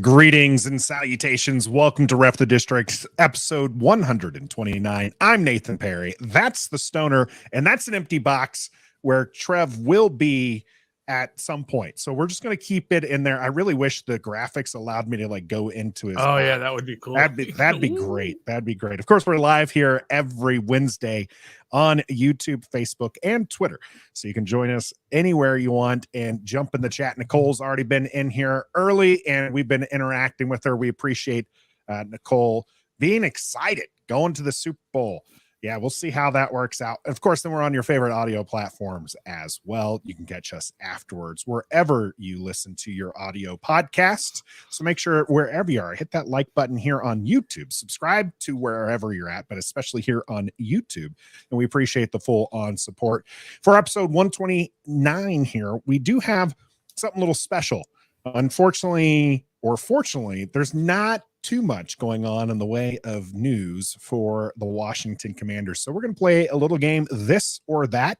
Greetings and salutations. Welcome to Ref the District, episode 129. I'm Nathan Perry. That's the Stoner, and that's an empty box where Trev will be at some point. So we're just going to keep it in there. I really wish the graphics allowed me to go into his. Oh yeah, that would be cool. That'd be great. That'd be great. Of course, we're live here every Wednesday on YouTube, Facebook, and Twitter. So you can join us anywhere you want and jump in the chat. Nicole's already been in here early, and we've been interacting with her. We appreciate Nicole being excited, going to the Super Bowl. Yeah, we'll see how that works out. Of course, then we're on your favorite audio platforms as well. You can catch us afterwards wherever you listen to your audio podcasts. So make sure wherever you are, hit that like button here on YouTube. Subscribe to wherever you're at, but especially here on YouTube. And we appreciate the full on support. For episode 129 here, we do have something a little special. Unfortunately, or fortunately, there's not too much going on in the way of news for the Washington Commanders. So we're going to play a little game, this or that,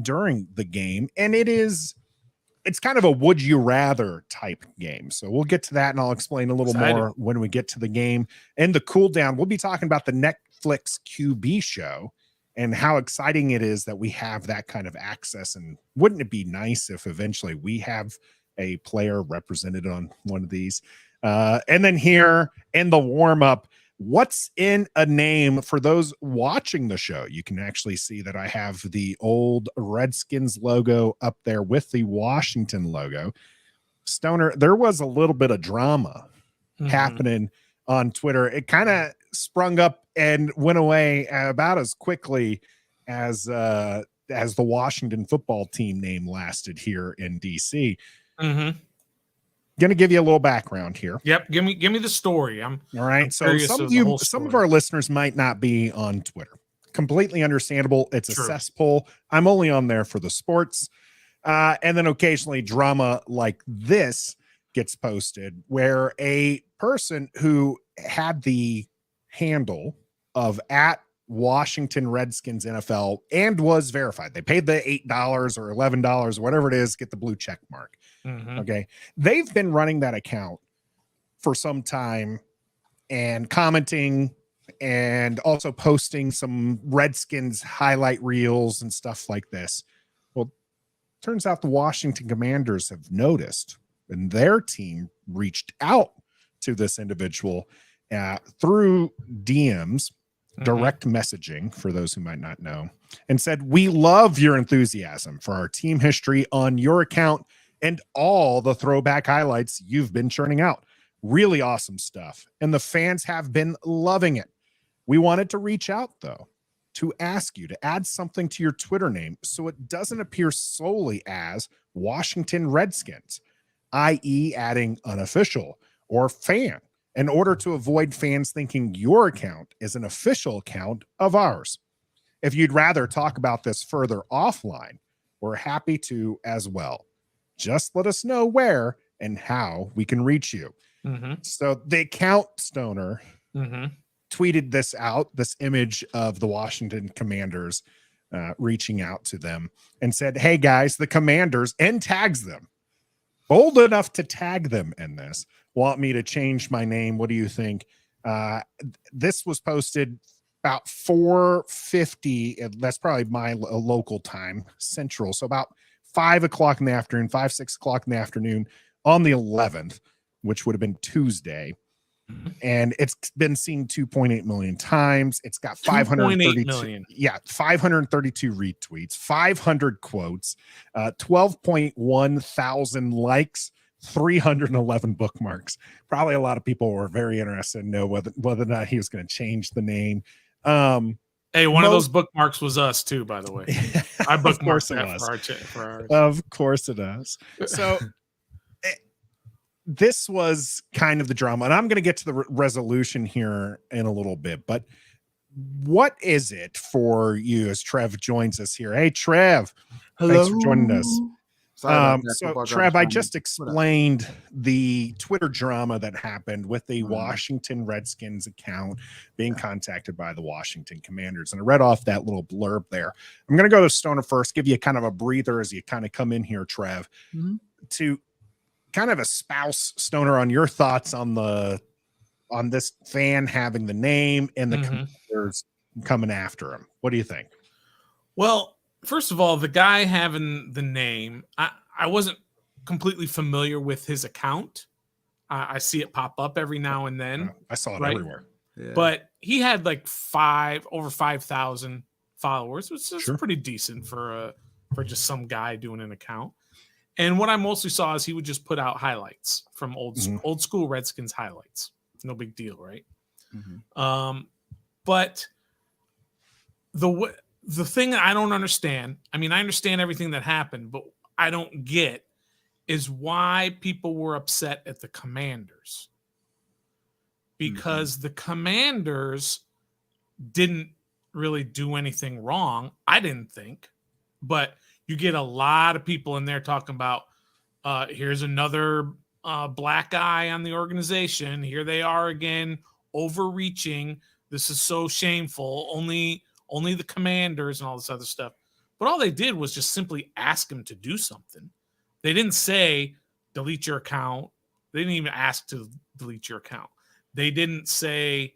during the game. And it's kind of a would you rather type game. So we'll get to that and I'll explain a little more when we get to the game. And the cool down, we'll be talking about the Netflix QB show and how exciting it is that we have that kind of access. And wouldn't it be nice if eventually we have a player represented on one of these? And then here in the warm-up, what's in a name? For those watching the show, you can actually see that I have the old Redskins logo up there with the Washington logo. Stoner, there was a little bit of drama happening on Twitter. It kind of sprung up and went away about as quickly as the Washington football team name lasted here in DC. Going to give you a little background here. Yep, give me the story. All right. So some of our listeners might not be on Twitter. Completely understandable. It's a cesspool. I'm only on there for the sports. And then occasionally drama like this gets posted where a person who had the handle of at Washington Redskins NFL and was verified. They paid the $8 or $11, whatever it is, get the blue check mark. Okay. They've been running that account for some time and commenting and also posting some Redskins highlight reels and stuff like this. Well, turns out the Washington Commanders have noticed and their team reached out to this individual through DMs, direct messaging for those who might not know, and said, "We love your enthusiasm for our team history on your account and all the throwback highlights you've been churning out. Really awesome stuff. And the fans have been loving it. We wanted to reach out, though, to ask you to add something to your Twitter name so it doesn't appear solely as Washington Redskins, i.e. adding unofficial or fan, in order to avoid fans thinking your account is an official account of ours. If you'd rather talk about this further offline, we're happy to as well. Just let us know where and how we can reach you." So the account Stoner tweeted this out, this image of the Washington Commanders reaching out to them and said, "Hey guys, the Commanders," and tags them. Bold enough to tag them in this. "Want me to change my name? What do you think?" This was posted about 4:50. That's probably my local time, Central. So about 5 o'clock in the afternoon, 6 o'clock in the afternoon on the 11th, which would have been Tuesday. And it's been seen 2.8 million times. It's got 532 retweets, 500 quotes, 12.1 thousand likes, 311 bookmarks. Probably a lot of people were very interested to know whether or not he was going to change the name. Hey, one of those bookmarks was us too, by the way. I bookmarked that for ours. Of course it does. So this was kind of the drama, and I'm going to get to the resolution here in a little bit. But what is it for you as Trev joins us here? Hey, Trev. Hello. Thanks for joining us. So Trev, I just explained the Twitter drama that happened with the Washington Redskins account being contacted by the Washington Commanders. And I read off that little blurb there. I'm going to go to Stoner first, give you kind of a breather as you kind of come in here, Trev, to kind of espouse, Stoner, on your thoughts on this fan having the name and the Commanders coming after him. What do you think? Well, first of all, the guy having the name, I wasn't completely familiar with his account. I see it pop up every now and then. I saw it everywhere. Yeah. But he had like over 5,000 followers, which is pretty decent for just some guy doing an account. And what I mostly saw is he would just put out highlights from old school Redskins highlights. No big deal, right? But the thing that I don't understand, I mean, I understand everything that happened, but I don't get is why people were upset at the Commanders. Because the Commanders didn't really do anything wrong, I didn't think. But you get a lot of people in there talking about, here's another black guy on the organization. Here they are again, overreaching. This is so shameful. Only the Commanders and all this other stuff. But all they did was just simply ask him to do something. They didn't say, delete your account. They didn't even ask to delete your account. They didn't say,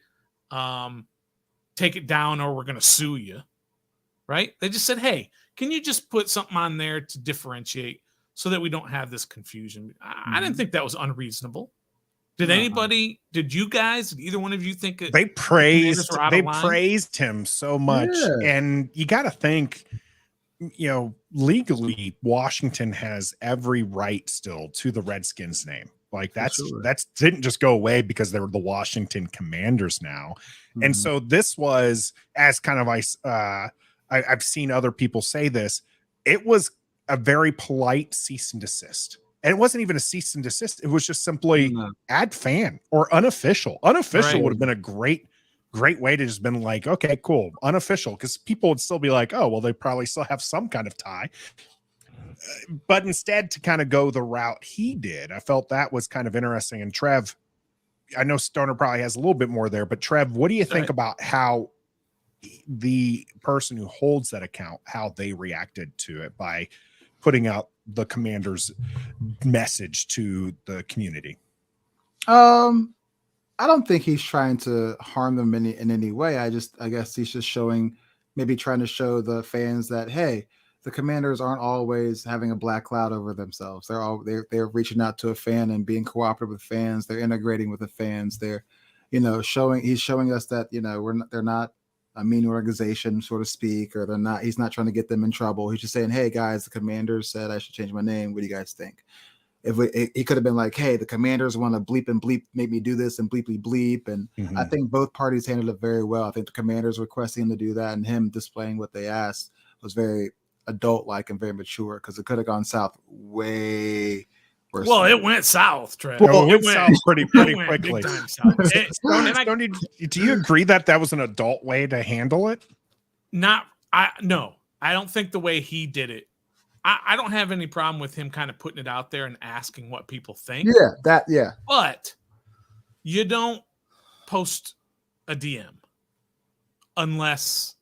take it down or we're going to sue you, right? They just said, hey, can you just put something on there to differentiate so that we don't have this confusion? I didn't think that was unreasonable. Did you guys, did either one of you think they praised him so much? Yeah. And you got to think, legally, Washington has every right still to the Redskins name. Like that's didn't just go away because they were the Washington Commanders now. And so this was, as kind of I've seen other people say this, it was a very polite cease and desist. And it wasn't even a cease and desist. It was just simply add fan or unofficial. Unofficial would have been a great way to just been like, okay, cool, unofficial. Because people would still be like, oh, well, they probably still have some kind of tie. But instead to kind of go the route he did, I felt that was kind of interesting. And Trev, I know Stoner probably has a little bit more there, but Trev, what do you think about how the person who holds that account, how they reacted to it by putting out the Commander's message to the community? I don't think he's trying to harm them in any way. I guess he's just trying to show the fans that, hey, the Commanders aren't always having a black cloud over themselves. They're reaching out to a fan and being cooperative with fans. They're integrating with the fans. They're, he's showing us that, they're not a mean organization, so to speak, or he's not trying to get them in trouble. He's just saying, hey guys, the Commanders said I should change my name. What do you guys think? He could have been like, hey, the Commanders want to bleep and bleep, make me do this and bleeply bleep. And I think both parties handled it very well. I think the Commanders requesting him to do that and him displaying what they asked was very adult-like and very mature, because it could have gone south way worse. Well, it went south, Trent. Well, it went south pretty quickly. Do you agree that was an adult way to handle it? No, I don't think the way he did it. I don't have any problem with him kind of putting it out there and asking what people think. Yeah. But you don't post a DM unless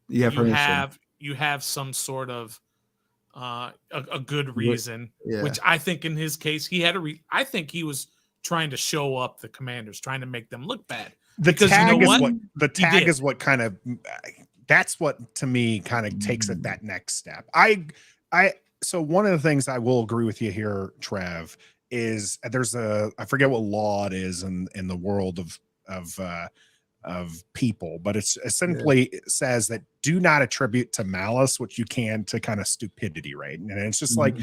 you have some sort of a good reason, which I think in his case he had I think he was trying to show up the Commanders, trying to make them look bad. The tag is what kind of, that's what to me kind of takes it that next step. So one of the things I will agree with you here, Trev, is there's I forget what law it is in the world of people, but it simply says that do not attribute to malice what you can to kind of stupidity, right? And it's just like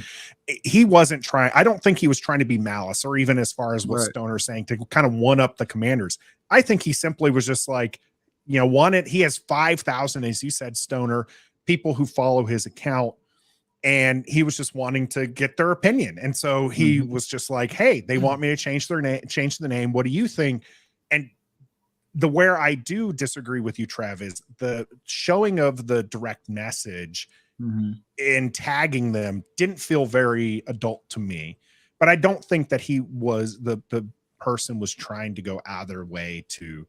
he wasn't trying. I don't think he was trying to be malice, or even as far as what Stoner's saying, to kind of one up the Commanders. I think he simply was just like, he has 5,000, as you said, Stoner, people who follow his account. And he was just wanting to get their opinion. And so he was just like, hey, they want me to change the name. What do you think? And where I do disagree with you, Trev, is the showing of the direct message and tagging them didn't feel very adult to me. But I don't think that he was the person was trying to go out of their way to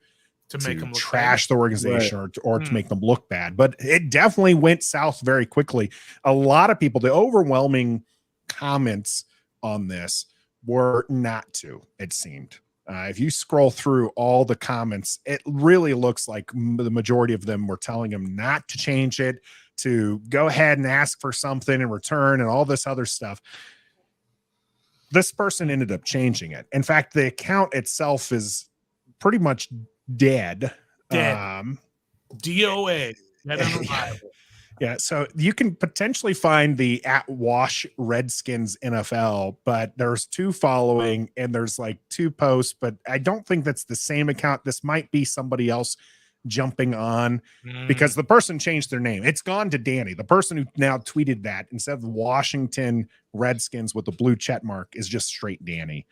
make them trash the organization or to make them look bad. But it definitely went south very quickly. A lot of people, the overwhelming comments on this were not to, it seemed. If you scroll through all the comments, it really looks like the majority of them were telling him not to change it, to go ahead and ask for something in return and all this other stuff. This person ended up changing it. In fact, the account itself is pretty much dead. DOA. Yeah, so you can potentially find the @Wash Redskins NFL, but there's 2 following and there's like 2 posts, but I don't think that's the same account. This might be somebody else jumping on because the person changed their name. It's gone to Danny. The person who now tweeted that instead of Washington Redskins with the blue check mark is just straight Danny.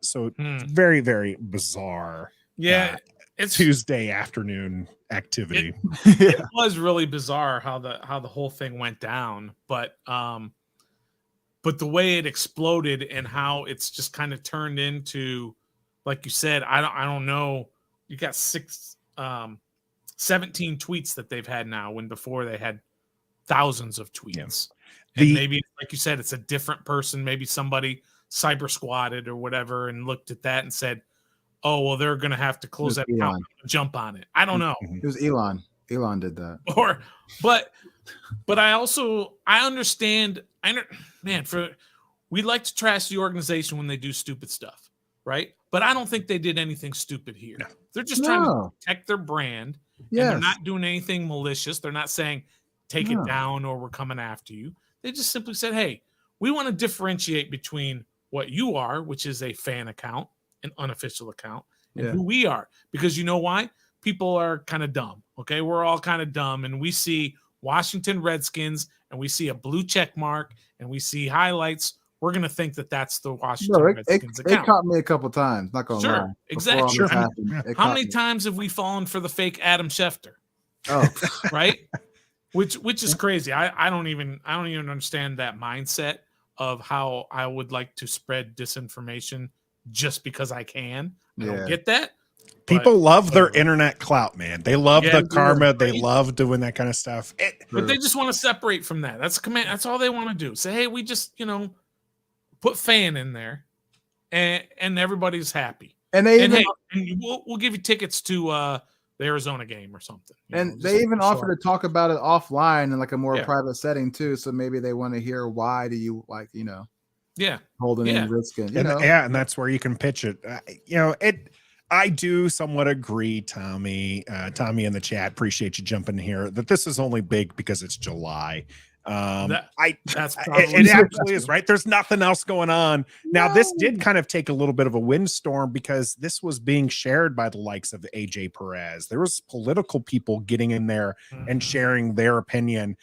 So very, very bizarre. Yeah. It's Tuesday afternoon activity. It was really bizarre how the whole thing went down, but the way it exploded and how it's just kind of turned into, like you said, I don't know. You got 17 tweets that they've had now, when before they had thousands of tweets. Yeah. And maybe, like you said, it's a different person. Maybe somebody cyber squatted or whatever and looked at that and said, oh, well, they're going to have to close that account and jump on it. I don't know. It was Elon. Elon did that. But I understand. We like to trash the organization when they do stupid stuff, right? But I don't think they did anything stupid here. No. They're just trying to protect their brand. Yes. And they're not doing anything malicious. They're not saying, take it down or we're coming after you. They just simply said, hey, we want to differentiate between what you are, which is a fan account, an unofficial account, and who we are. Because you know why? People are kind of dumb. Okay. We're all kind of dumb. And we see Washington Redskins and we see a blue check mark and we see highlights. We're going to think that that's the Washington Redskins account. It caught me a couple times. Not going to lie. Exactly. Sure. How many times have we fallen for the fake Adam Schefter? Oh, right. Which is crazy. I don't even understand that mindset of how I would like to spread disinformation just because I can. I don't get that. People love their internet clout, man. They love the karma. They love doing that kind of stuff. But they just want to separate from that. That's command. That's all they want to do. Say, hey, we just, put fan in there and everybody's happy. And we'll give you tickets to the Arizona game or something. They even offer to talk about it offline in like a more private setting too. So maybe they want to hear, why do you holding in Redskin, and that's where you can pitch it. I do somewhat agree, Tommy. Tommy in the chat, appreciate you jumping here, that this is only big because it's July. That's probably it absolutely is, right? There's nothing else going on. Now, this did kind of take a little bit of a windstorm because this was being shared by the likes of AJ Perez. There was political people getting in there and sharing their opinion,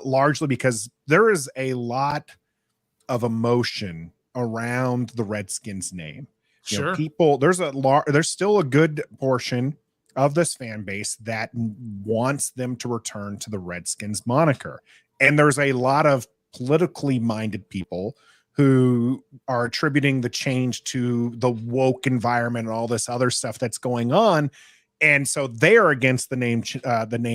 largely because there is a lot of emotion around the Redskins name. People, there's still a good portion of this fan base that wants them to return to the Redskins moniker. And there's a lot of politically minded people who are attributing the change to the woke environment and all this other stuff that's going on. And so they're against the name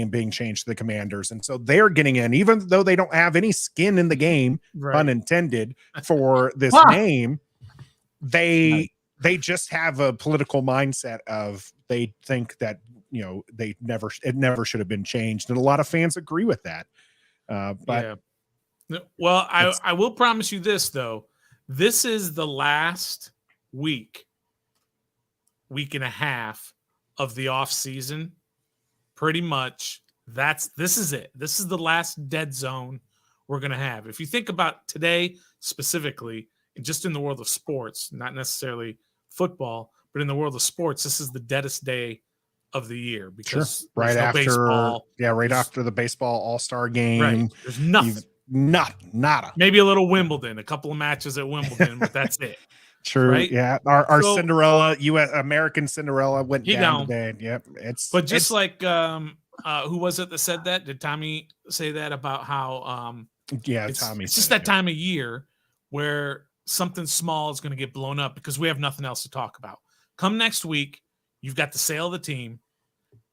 being changed to the Commanders. And so they're getting in, even though they don't have any skin in the game, pun intended, for this name. They just have a political mindset of, they think that, it never should have been changed. And a lot of fans agree with that. Well, I will promise you this, though. This is the last week and a half of the off season. Pretty much this is it. This is the last dead zone we're going to have. If you think about today specifically, and just in the world of sports, not necessarily football, but in the world of sports, this is the deadest day of the year because right after baseball. Right after the baseball all-star game. Right. There's nothing. Nada. Maybe a little Wimbledon, a couple of matches at Wimbledon, but that's it. True. Right? Yeah. Our Cinderella, American Cinderella went down today. Yep. Like who was it that said that? Did Tommy say that about how Tommy. It's just that time of year where something small is going to get blown up because we have nothing else to talk about. Come next week, you've got the sale of the team,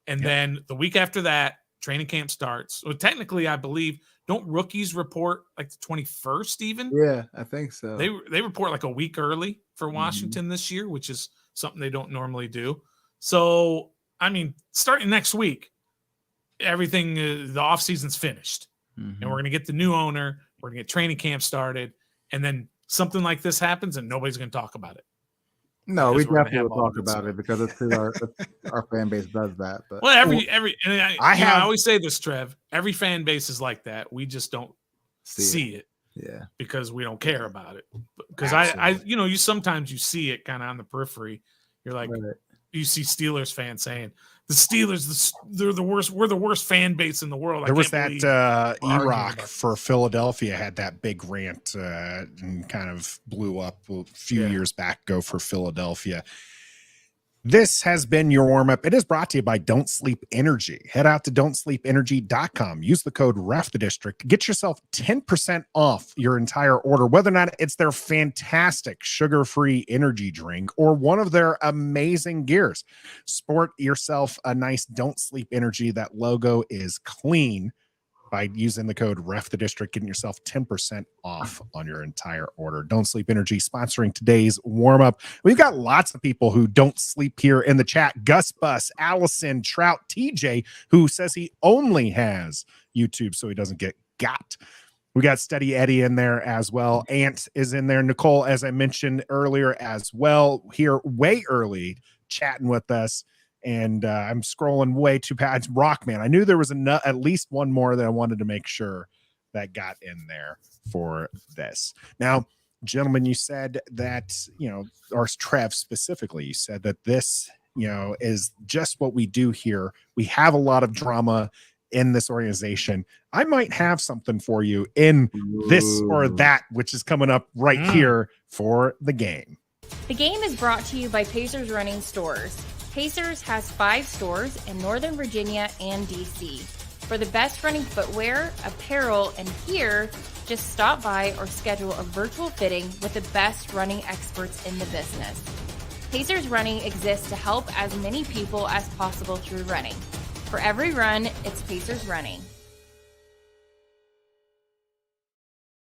and then the week after that, training camp starts. Well, technically, I believe, don't rookies report like the 21st even? Yeah, I think so. They report like a week early for Washington this year, which is something they don't normally do. So, I mean, starting next week, everything, the offseason's finished. And we're going to get the new owner. We're going to get training camp started. And then something like this happens and nobody's going to talk about it. No, we definitely will talk about it because it's our fan base does that. But well, I always say this, Trev. Every fan base is like that. We just don't see it. Yeah, because we don't care about it. Because I you sometimes you see it kind of on the periphery. You're like, you see Steelers fans saying the Steelers, they're the worst. We're the worst fan base in the world. There was that E-Rock for Philadelphia had that big rant and kind of blew up a few years back ago for Philadelphia. This has been your warm-up. It is brought to you by Don't Sleep Energy. Head out to dontsleepenergy.com. Use the code RefTheDistrict. Get yourself 10% off your entire order, whether or not it's their fantastic sugar-free energy drink or one of their amazing gears. Sport yourself a nice Don't Sleep Energy. That logo is clean. By using the code RefTheDistrict, getting yourself 10% off on your entire order. Don't Sleep Energy sponsoring today's warm-up. We've got lots of people who don't sleep here in the chat. Gus Bus, Allison, Trout, TJ, who says he only has YouTube so he doesn't get got. We got Steady Eddie in there as well. Ant is in there. Nicole, as I mentioned earlier as well, here way early, chatting with us. And I'm scrolling way too past Rockman. I knew there was at least one more that I wanted to make sure that got in there for this. Now, gentlemen, you said that, or Trev specifically, you said that this, is just what we do here. We have a lot of drama in this organization. I might have something for you in this or that, which is coming up right here for the game. The game is brought to you by Pacers Running Stores. Pacers has 5 stores in Northern Virginia and DC. For the best running footwear, apparel, and gear, just stop by or schedule a virtual fitting with the best running experts in the business. Pacers Running exists to help as many people as possible through running. For every run, it's Pacers Running.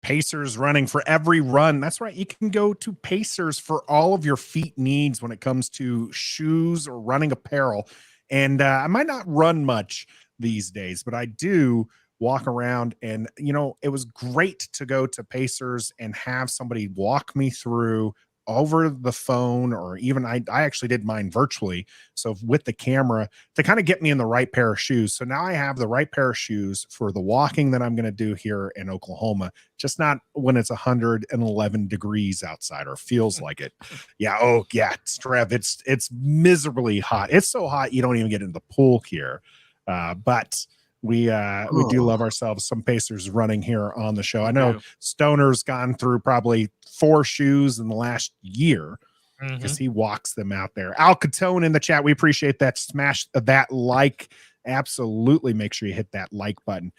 Pacers Running for every run. That's right. You can go to Pacers for all of your feet needs when it comes to shoes or running apparel. And I might not run much these days, but I do walk around. And, it was great to go to Pacers and have somebody walk me through over the phone, or even I actually did mine virtually. So with the camera to kind of get me in the right pair of shoes. So now I have the right pair of shoes for the walking that I'm going to do here in Oklahoma, just not when it's 111 degrees outside or feels like it. Yeah. Oh yeah. It's Trev. It's miserably hot. It's so hot. You don't even get into the pool here. But we do love ourselves some Pacers Running here on the show. I know Stoner's gone through probably 4 shoes in the last year because he walks them out there. Al Catone in the chat. We appreciate that. Smash that like. Absolutely. Make sure you hit that like button.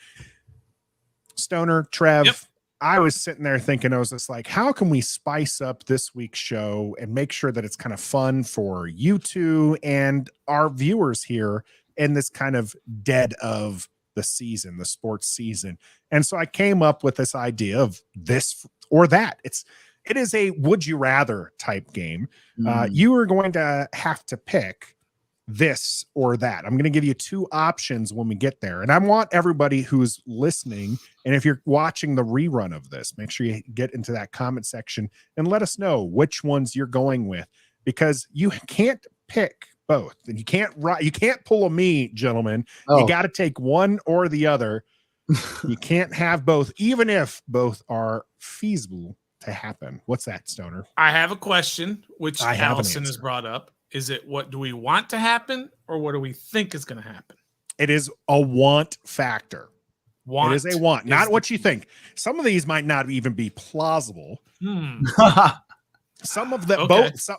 Stoner, Trev, I was sitting there thinking, I was just like, how can we spice up this week's show and make sure that it's kind of fun for you two and our viewers here in this kind of dead of the season, the sports season. And so I came up with this idea of this or that. It is a would you rather type game. You are going to have to pick this or that. I'm going to give you 2 options when we get there. And I want everybody who's listening, and if you're watching the rerun of this, make sure you get into that comment section and let us know which ones you're going with, because you can't pick both, and you can't pull a me, gentlemen. You got to take one or the other. You can't have both, even if both are feasible to happen. What's that, Stoner? I have a question, which Allison has brought up. Is it what do we want to happen, or what do we think is going to happen? It is a want factor. It is a want, not what you think. Some of these might not even be plausible. Some of them,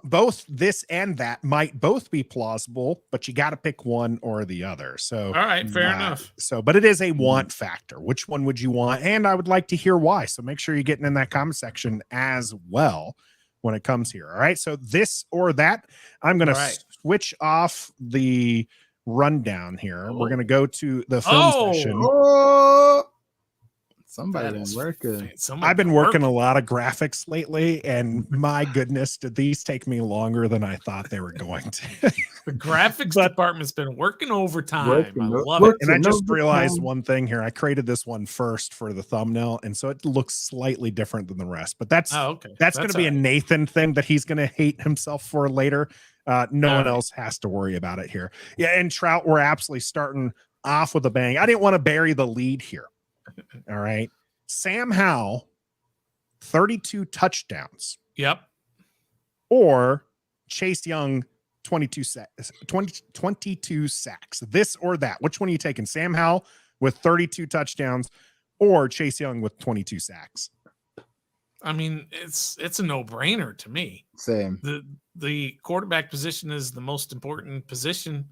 both this and that might both be plausible, but you got to pick one or the other. So, all right, fair enough. But it is a want factor. Which one would you want? And I would like to hear why. So make sure you're getting in that comment section as well when it comes here. All right. So this or that, I'm going to switch off the rundown here. We're going to go to the film session. Somebody been working. I've been working a lot of graphics lately, and my goodness, did these take me longer than I thought they were going to. The graphics department's been working overtime. I love it. And I just realized one thing here. I created this one first for the thumbnail, and so it looks slightly different than the rest. But that's going to be a Nathan thing that he's going to hate himself for later. No one else has to worry about it here. Yeah, and Trout, we're absolutely starting off with a bang. I didn't want to bury the lead here. All right. Sam Howell, 32 touchdowns. Yep. Or Chase Young, 22 sacks. This or that. Which one are you taking? Sam Howell with 32 touchdowns or Chase Young with 22 sacks? I mean, it's a no-brainer to me. Same. The quarterback position is the most important position,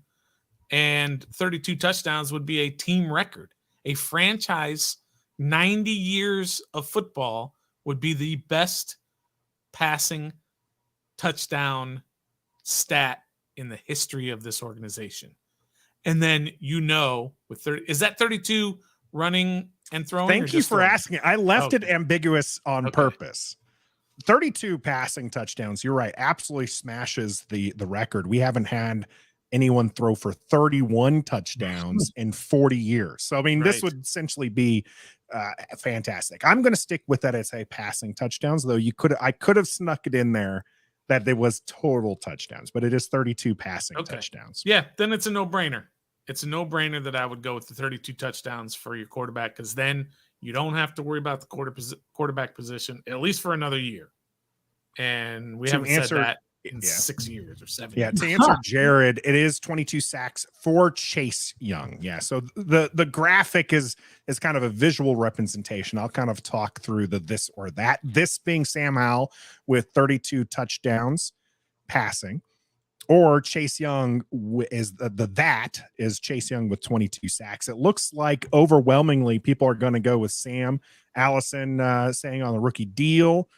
and 32 touchdowns would be a team record. A franchise 90 years of football would be the best passing touchdown stat in the history of this organization. And then, with 30, is that 32 running and throwing? Thank you for asking. I left it ambiguous on purpose. 32 passing touchdowns. You're right. Absolutely smashes the record. We haven't had anyone throw for 31 touchdowns in 40 years. So, I mean, this would essentially be fantastic. I'm going to stick with that as a passing touchdowns, though I could have snuck it in there that there was total touchdowns, but it is 32 passing touchdowns. Yeah, then it's a no-brainer. It's a no-brainer that I would go with the 32 touchdowns for your quarterback, because then you don't have to worry about the quarterback position, at least for another year. And we haven't said that in 6 years or 7 years. To answer Jared, it is 22 sacks for Chase Young. Yeah, so the graphic is kind of a visual representation. I'll kind of talk through the this or that. This being Sam Howell with 32 touchdowns passing, or Chase Young is that is Chase Young with 22 sacks. It looks like overwhelmingly people are going to go with Sam. Allison saying on the rookie deal.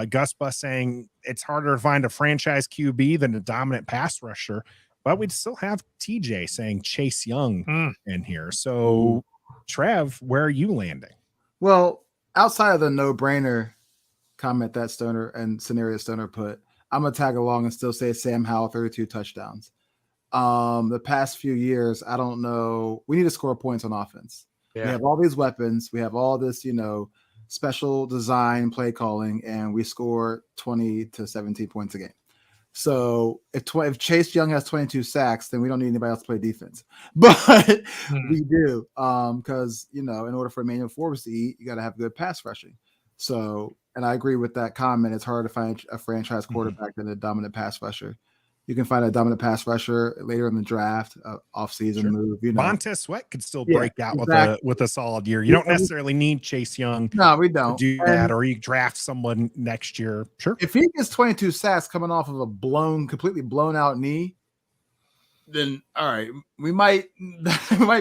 Gus Bus saying it's harder to find a franchise QB than a dominant pass rusher, but we'd still have TJ saying Chase Young in here. So, Trev, where are you landing? Well, outside of the no-brainer comment that Stoner and Scenario Stoner put, I'm gonna tag along and still say Sam Howell, 32 touchdowns. The past few years, I don't know. We need to score points on offense. Yeah. We have all these weapons. We have all this, special design play calling, and we score 20 to 17 points a game. So if Chase Young has 22 sacks, then we don't need anybody else to play defense. But we do, because in order for Emmanuel Forbes to eat, you got to have good pass rushing. So, and I agree with that comment. It's hard to find a franchise quarterback than a dominant pass rusher. You can find a dominant pass rusher later in the draft, off-season move. Montez Sweat could still break out with a solid year. You don't necessarily need Chase Young. No, we don't do that, or you draft someone next year. Sure. If he gets 22 sacks coming off of a completely blown out knee, then all right, we might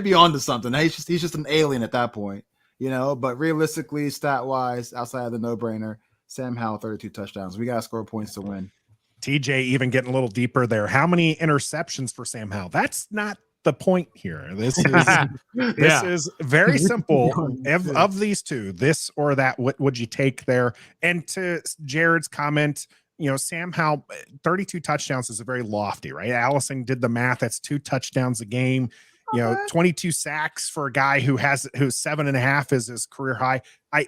be onto something. He's just an alien at that point, But realistically, stat-wise, outside of the no-brainer, Sam Howell 32 touchdowns. We got to score points to win. TJ even getting a little deeper there. How many interceptions for Sam Howell? That's not the point here. This is very simple. Of these two, this or that, what would you take there? And to Jared's comment, Sam Howell, 32 touchdowns is a very lofty, right? Allison did the math. That's 2 touchdowns a game. 22 sacks for a guy who's 7.5 is his career high.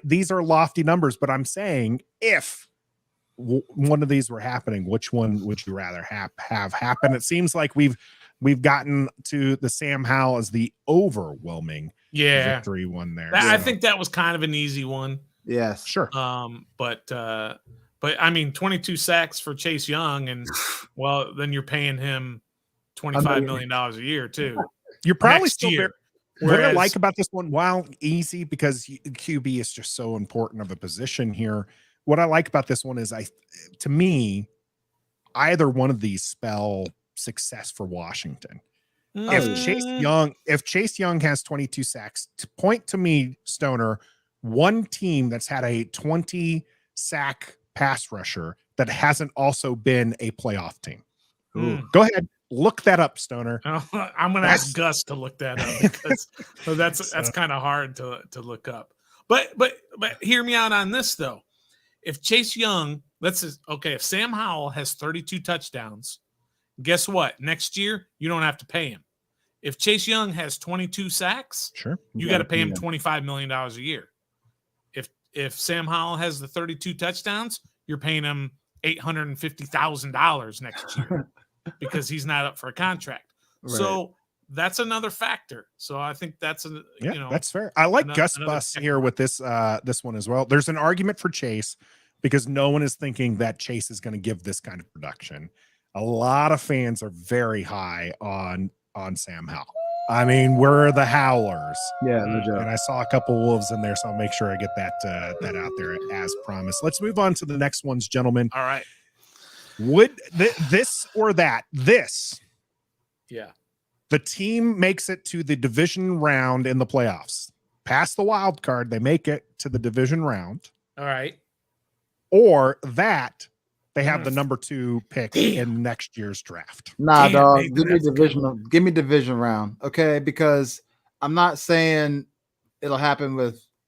These are lofty numbers, but I'm saying if one of these were happening, which one would you rather have happen? It seems like we've gotten to the Sam Howell as the overwhelming victory one there. I think that was kind of an easy one. Yes, sure. But I mean, 22 sacks for Chase Young, and well, then you're paying him $25 million a year too. You're probably still there. What I like about this one, while easy, because QB is just so important of a position here. What I like about this one is, to me, either one of these spell success for Washington. If Chase Young has 22 sacks, to point to me, Stoner, one team that's had a 20 sack pass rusher that hasn't also been a playoff team. Go ahead. Look that up, Stoner. I'm going to ask Gus to look that up because that's kind of hard to look up. But hear me out on this though. If Chase Young, if Sam Howell has 32 touchdowns, guess what? Next year you don't have to pay him. If Chase Young has 22 sacks, sure, you got to pay him $25 million a year. If Sam Howell has the 32 touchdowns, you're paying him $850,000 next year because he's not up for a contract. Right. So that's another factor. So I think that's that's fair. I like Gus Bus here with this one as well. There's an argument for Chase because no one is thinking that Chase is going to give this kind of production. A lot of fans are very high on Sam Howell. I mean, we're the Howlers. Yeah, no joke. And I saw a couple Wolves in there, so I'll make sure I get that out there as promised. Let's move on to the next ones, gentlemen. All right. Would this or that? This. Yeah. The team makes it to the division round in the playoffs. Past the wild card, they make it to the division round. All right. Or that they have the number 2 pick in next year's draft. Nah, dog. Give me division round, okay? Because I'm not saying it'll happen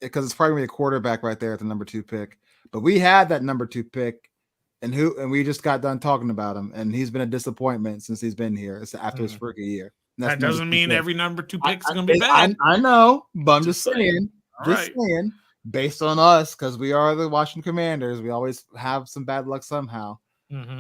because it's probably a quarterback right there at the number 2 pick. But we had that number 2 pick, and we just got done talking about him, and he's been a disappointment since he's been here. It's after his rookie year. That doesn't mean every number 2 pick is going to be bad. I know, but I'm just saying. Saying. Based on us, because we are the Washington Commanders, we always have some bad luck somehow. Mm-hmm.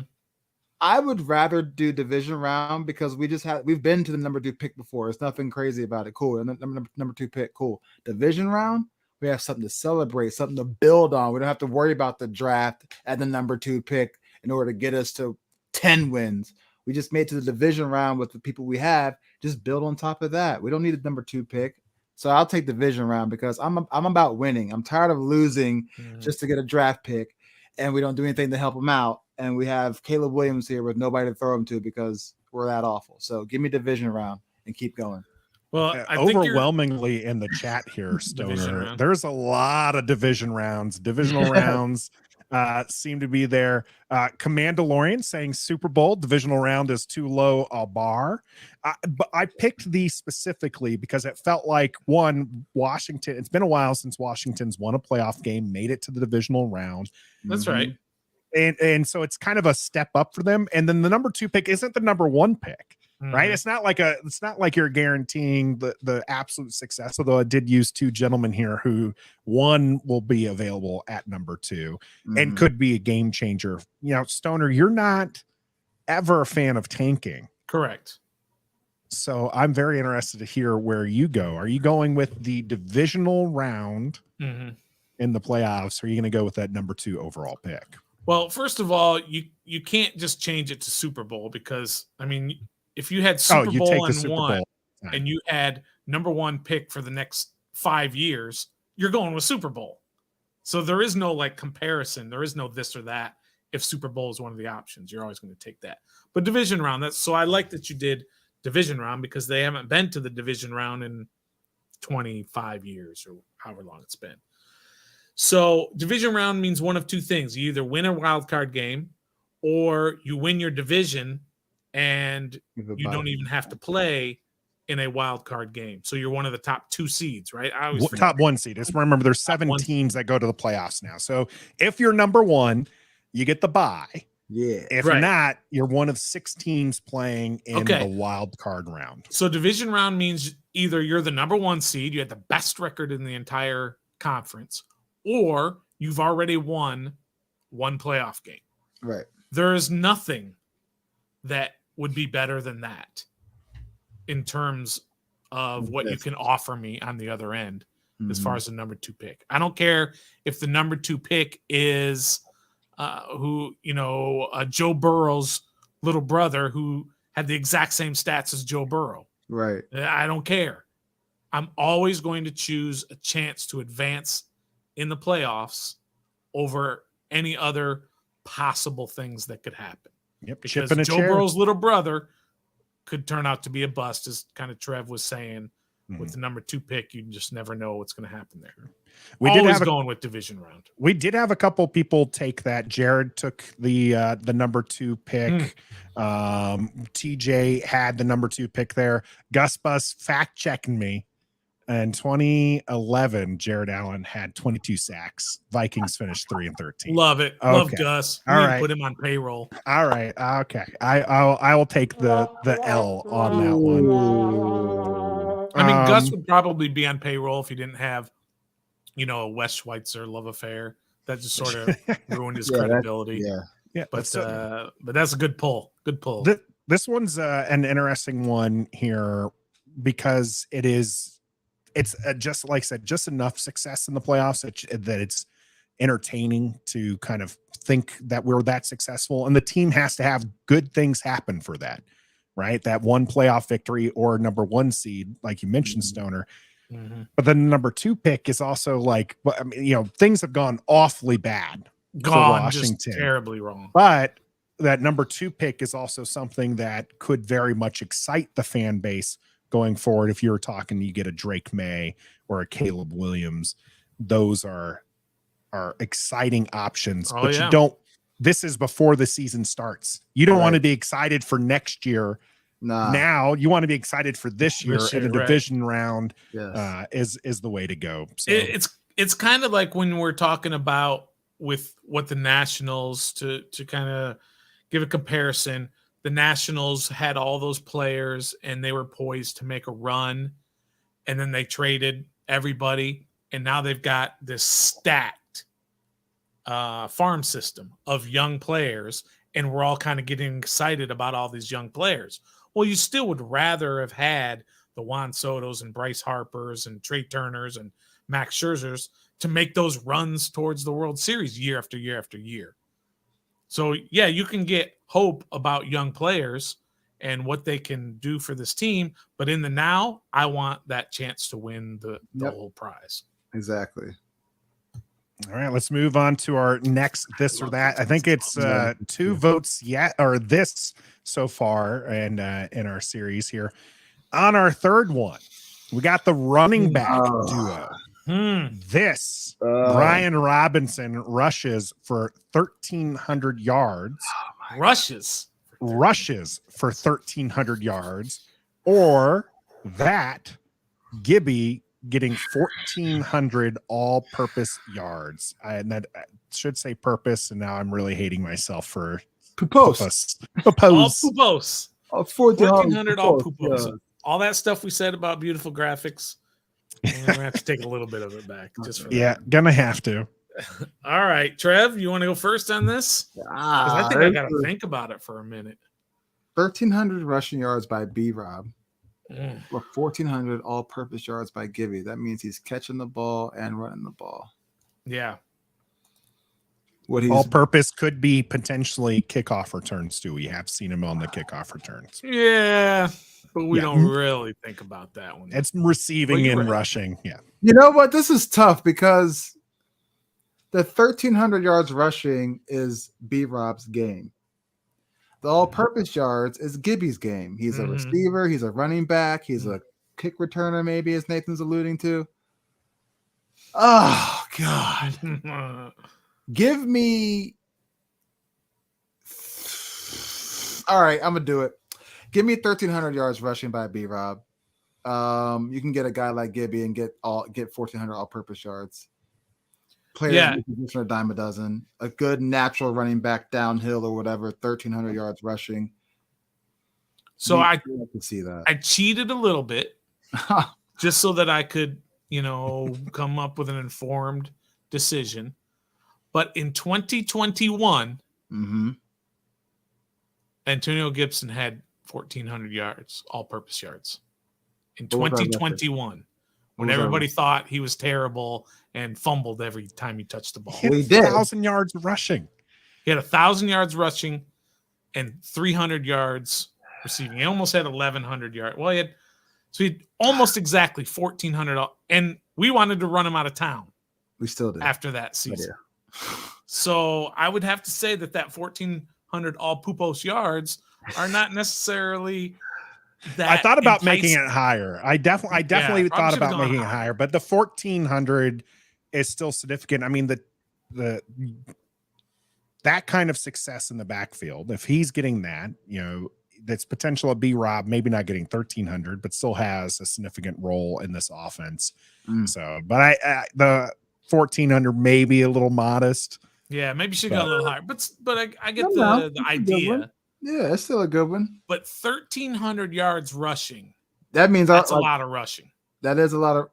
I would rather do division round because we've been to the number 2 pick before. It's nothing crazy about it. Cool. And number 2 pick, cool. Division round, we have something to celebrate, something to build on. We don't have to worry about the draft at the number 2 pick in order to get us to 10 wins. We just made it to the division round with the people we have. Just build on top of that. We don't need a number 2 pick. So I'll take division round because I'm about winning. I'm tired of losing just to get a draft pick, and we don't do anything to help them out. And we have Caleb Williams here with nobody to throw him to because we're that awful. So give me division round and keep going. Well, I overwhelmingly in the chat here, Stoner, there's a lot of division rounds, divisional rounds. Seem to be there. Commandalorian saying Super Bowl divisional round is too low a bar. But I picked these specifically because it felt like Washington. It's been a while since Washington's won a playoff game, made it to the divisional round. That's right. And so it's kind of a step up for them. And then the number 2 pick isn't the number 1 pick. Right. It's not like you're guaranteeing the absolute success, although I did use 2 gentlemen here who one will be available at number 2 and could be a game changer. Stoner, you're not ever a fan of tanking. Correct. So I'm very interested to hear where you go. Are you going with the divisional round in the playoffs? Or are you going to go with that number 2 overall pick? Well, first of all, you can't just change it to Super Bowl because, I mean, if you had Super Bowl and 1 and you had number 1 pick for the next 5 years, you're going with Super Bowl. So there is no comparison. There is no this or that. If Super Bowl is one of the options, you're always going to take that. But division round, so I like that you did division round because they haven't been to the division round in 25 years or however long it's been. So division round means one of 2 things. You either win a wild card game or you win your division and you don't even have to play in a wild card game. So you're one of the top 2 seeds, right? Top 1 seed. Just remember there's 7 teams that go to the playoffs now. So if you're number 1, you get the bye. Yeah. If not, you're one of 6 teams playing in the wild card round. So division round means either you're the number 1 seed, you had the best record in the entire conference, or you've already won 1 playoff game. Right. There is nothing that would be better than that in terms of what you can offer me on the other end as far as the number 2 pick. I don't care if the number 2 pick is Joe Burrow's little brother who had the exact same stats as Joe Burrow. Right. I don't care. I'm always going to choose a chance to advance in the playoffs over any other possible things that could happen. Yep. Because Joe Burrow's little brother could turn out to be a bust, as kind of Trev was saying with the number 2 pick, you just never know what's going to happen there. We Always did have going with division round. We did have a couple people take that. Jared took the number 2 pick. TJ had the number 2 pick there. Gus Bus fact checking me. In 2011, Jared Allen had 22 sacks. Vikings finished 3-13. Love it. Okay. Love Gus. We All need to right. put him on payroll. All right. Okay. I will take the L on that one. I mean, Gus would probably be on payroll if he didn't have, a Wes Schweitzer love affair. That just sort of ruined his credibility. Yeah. But that's a good pull. Good pull. This one's an interesting one here because it's just like I said, just enough success in the playoffs that it's entertaining to kind of think that we're that successful, and the team has to have good things happen for that, right? That one playoff victory or number 1 seed, like you mentioned, Stoner. But then the number 2 pick is also like, I mean, things have gone awfully bad for Washington, just terribly wrong. But that number 2 pick is also something that could very much excite the fan base going forward. If you're talking, you get a Drake May or a Caleb Williams, those are exciting options. But you don't. This is before the season starts. You don't want to be excited for next year. Now you want to be excited for this year, and the division round is the way to go. So it's kind of like when we're talking about with what the Nationals to kind of give a comparison. The Nationals had all those players and they were poised to make a run, and then they traded everybody, and now they've got this stacked farm system of young players, and we're all kind of getting excited about all these young players. Well, you still would rather have had the Juan Sotos and Bryce Harpers and Trey Turners and Max Scherzers to make those runs towards the World Series year after year after year. So, yeah, you can get hope about young players and what they can do for this team. But in the now, I want that chance to win the whole prize. Exactly. All right, let's move on to our next this or that. I think it's 2 votes yet, or this so far, and in our series here. On our third one, we got the running back duo. This Brian Robinson rushes for 1,300 yards. Rushes For 1,300 yards, or that Gibby getting 1,400 all-purpose yards. And that should say purpose, and now I'm really hating myself for purpose. All pupos. 1,400 all pupos. Yeah. All that stuff we said about beautiful graphics. And we're gonna have to take a little bit of it back. Just for that. Gonna have to. All right, Trev, you want to go first on this? Because I think I got to think about it for a minute. 1,300 rushing yards by B-Rob, or 1,400 all-purpose yards by Gibby. That means he's catching the ball and running the ball. Yeah. What he's all-purpose could be potentially kickoff returns too. We have seen him on the kickoff returns. Yeah, but we don't really think about that one. It's receiving and rushing. Yeah. You know what? This is tough because the 1,300 yards rushing is B-Rob's game. The all-purpose yards is Gibby's game. He's a receiver. He's a running back. He's a kick returner, maybe, as Nathan's alluding to. Oh, God. Give me... All right, I'm going to do it. Give me 1,300 yards rushing by B-Rob. You can get a guy like Gibby and get 1,400 all-purpose yards. Player in position a dime a dozen. A good natural running back downhill or whatever, 1,300 yards rushing. So I can see that. I cheated a little bit just so that I could, come up with an informed decision. But in 2021, Antonio Gibson had 1,400 yards, all-purpose yards. In 2021, when everybody thought he was terrible and fumbled every time he touched the ball. He did 1,000 yards rushing. He had 1,000 yards rushing and 300 yards receiving. He almost had 1,100 yards. Well, he had almost exactly 1,400. And we wanted to run him out of town. We still did after that season. So I would have to say that 1,400 all pupos yards are not necessarily that I thought about making enticing. it higher. I definitely thought about making it higher, but the 1,400 is still significant. I mean, the that kind of success in the backfield, if he's getting that, that's potential of B-Rob, maybe not getting 1,300, but still has a significant role in this offense. So, but I the 1,400 maybe a little modest. Yeah, maybe she got a little higher, but I get the idea. Yeah, it's still a good one. But 1,300 yards rushing. That means that's a lot of rushing. That is a lot of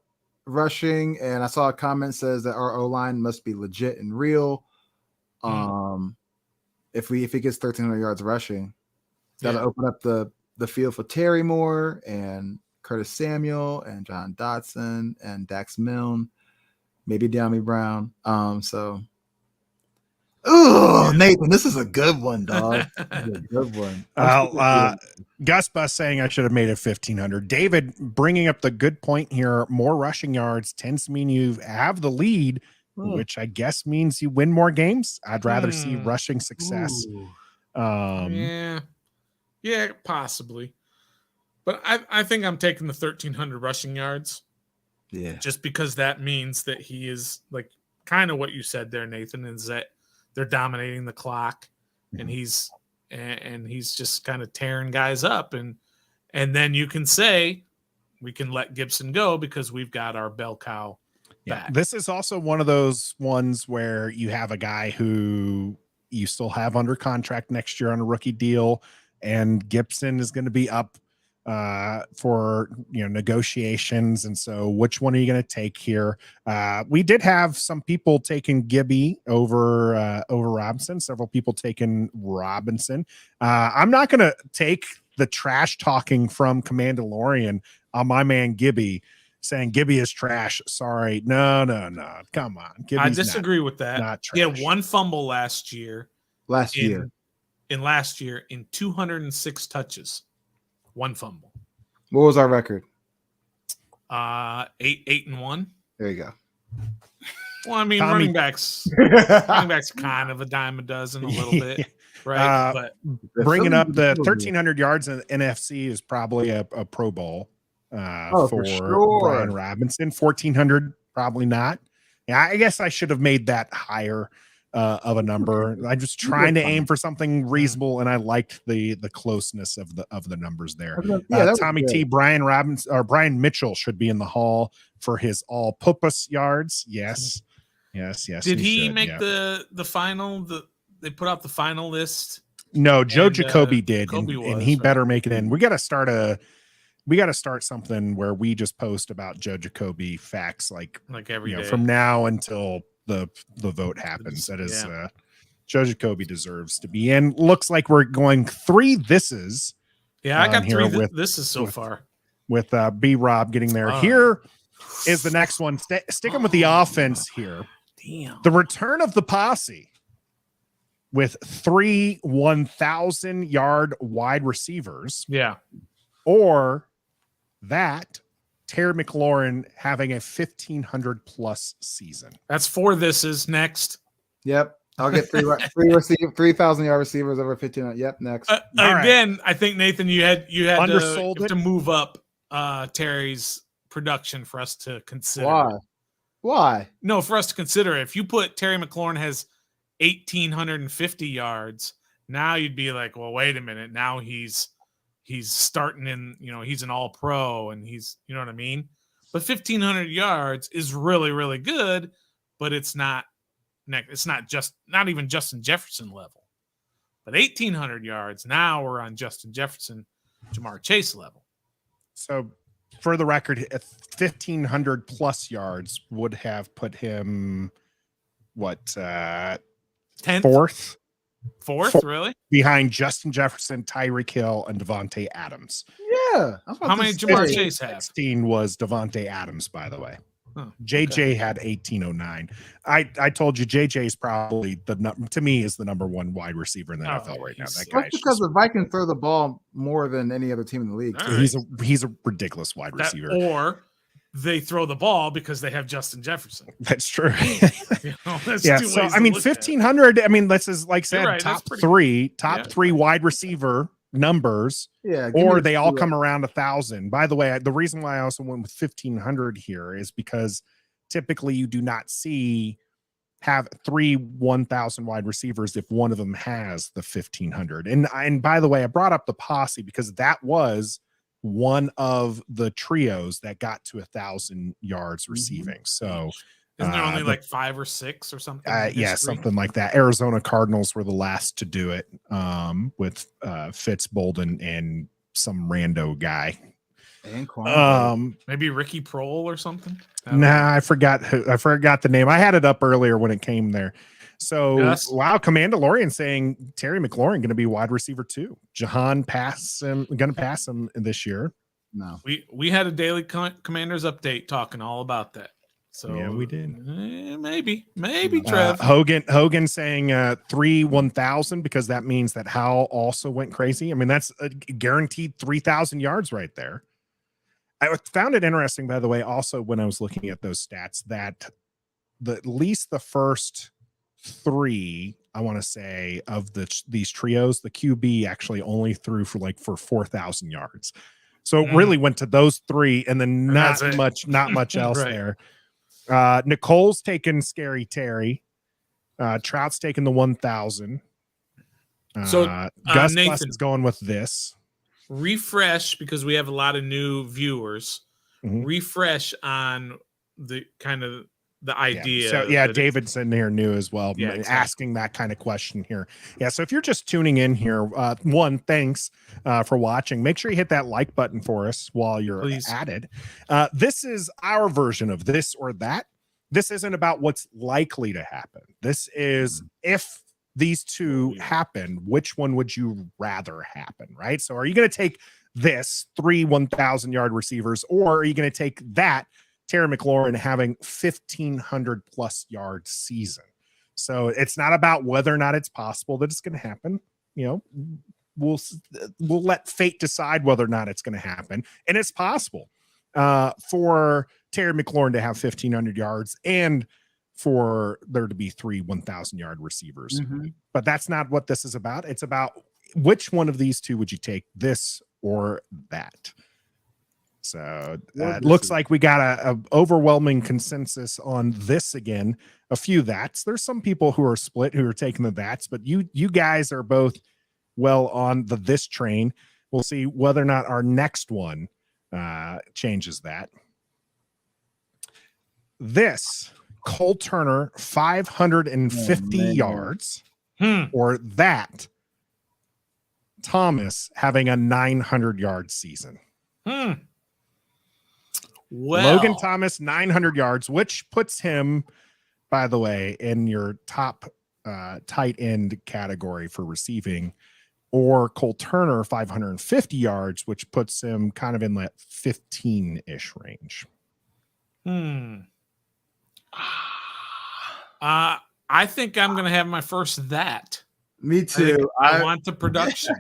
rushing, and I saw a comment says that our O-line must be legit and real. If he gets 1,300 yards rushing, that'll open up the field for Terry Moore and Curtis Samuel and Jahan Dotson and Dax Milne, maybe De'Ami Brown. Nathan, this is a good one, dog. This is a good one. Gus Bus saying I should have made it 1,500. David bringing up the good point here. More rushing yards tends to mean you have the lead, which I guess means you win more games. I'd rather see rushing success. Yeah, possibly. But I think I'm taking the 1,300 rushing yards. Yeah, just because that means that he is like kind of what you said there, Nathan, is that they're dominating the clock, and he's just kind of tearing guys up, and then you can say we can let Gibson go because we've got our bell cow back. This is also one of those ones where you have a guy who you still have under contract next year on a rookie deal, and Gibson is going to be up for negotiations, and so which one are you going to take here? We did have some people taking Gibby over Robinson, several people taking Robinson. I'm not going to take the trash talking from Commandalorian on my man Gibby, saying Gibby is trash. Sorry, no, come on. Gibby's I disagree with that. Not trash. He had one fumble last year in 206 touches. One fumble. What was our record? 8-1. There you go. Well, I mean, running backs kind of a dime a dozen a little bit, right? But bringing up the 1,300 yards in the NFC is probably a Pro Bowl for sure. Brian Robinson. 1,400, probably not. Yeah, I guess I should have made that higher of a number. I'm just trying to aim for something reasonable, and I liked the closeness of the numbers there. Tommy T, Brian Mitchell should be in the hall for his all-purpose yards. Yes. Did he make the final? They put out the final list. No, Joe Jacoby did, and he better make it in. We got to start something where we just post about Joe Jacoby facts like every day from now until the vote happens. That is Joe Jacoby deserves to be in. Looks like we're going 3 thises. Yeah, I got 3 thises so far. With B-Rob getting there. Here is the next one. Sticking with the offense here. Damn. The return of the posse with 3 1,000-yard wide receivers. Yeah. Or that Terry McLaurin having a 1,500+ season. That's 4 thises. Next. Yep. I'll get 3,000-yard receivers over 1,500. Yep. Next. Again, I think, Nathan, you had to move up Terry's production for us to consider. Why? No, for us to consider. If you put Terry McLaurin has 1,850 yards, now you'd be like, well, wait a minute. Now he's starting in, he's an all-pro, and he's, you know what I mean? But 1,500 yards is really, really good, but it's not even Justin Jefferson level. But 1,800 yards, now we're on Justin Jefferson, Jamar Chase level. So for the record, 1,500+ yards would have put him fourth? Fourth, really? Behind Justin Jefferson, Tyreek Hill, and Devontae Adams. Yeah. How many Jamar Chase have? 16 was Devontae Adams, by the way. Huh, JJ had 1,809. I told you JJ is probably to me is the number 1 wide receiver in the NFL right now. That guy that's because the Vikings throw the ball more than any other team in the league. Right. He's a ridiculous wide receiver. Or they throw the ball because they have Justin Jefferson. That's true. That's yeah. So I mean, 1,500. I mean, this is like said, right, top three wide receiver numbers, Yeah, or they all come around 1,000. By the way, the reason why I also went with 1,500 here is because typically you do not have 3 1,000 wide receivers if one of them has the 1,500. And by the way, I brought up the posse because that was one of the trios that got to 1,000 yards receiving. So isn't there only like 5 or 6 or something? Yeah, something like that. Arizona Cardinals were the last to do it, with Fitz Bolden and some rando guy. And maybe Ricky Prohl or something. I forgot the name. I had it up earlier when it came there. So yes. Wow, Commandalorian saying Terry McLaurin going to be wide receiver 2. Jahan going to pass him this year. No, we had a daily Commanders update talking all about that. So yeah, we did. Maybe Trev. Hogan saying 3 1,000 because that means that Howell also went crazy. I mean, that's a guaranteed 3,000 yards right there. I found it interesting, by the way, also when I was looking at those stats, that at least the first 3, I want to say, of these trios, the QB actually only threw for 4,000 yards. So it really went to those 3, and then not much else right. there. Nicole's taken Scary Terry. Trout's taken the 1,000. So Gus Nathan, Bus is going with this. Refresh, because we have a lot of new viewers. Mm-hmm. Refresh on the kind of the idea. So David's in here new as well, asking that kind of question here. Yeah, so if you're just tuning in here, one, thanks for watching. Make sure you hit that like button for us while you're at it. This is our version of this or that. This isn't about what's likely to happen. This is if these two happen, which one would you rather happen, right? So are you going to take this 3 1,000-yard receivers, or are you going to take that Terry McLaurin having 1,500 plus yard season? So it's not about whether or not it's possible that it's going to happen. You know, we'll let fate decide whether or not it's going to happen, and it's possible for Terry McLaurin to have 1,500 yards and for there to be 3 1,000-yard receivers. Mm-hmm. But that's not what this is about. It's about which one of these two would you take, this or that? So it looks like we got a overwhelming consensus on this again. A few that's. There's some people who are split who are taking the that's, but you guys are both well on the this train. We'll see whether or not our next one changes that. This Cole Turner 550 yards, or that Thomas having a 900-yard season. Well, Logan Thomas 900 yards, which puts him, by the way, in your top tight end category for receiving, or Cole Turner 550 yards, which puts him kind of in that 15-ish range. I think I'm going to have my first that. Me too. I want the production.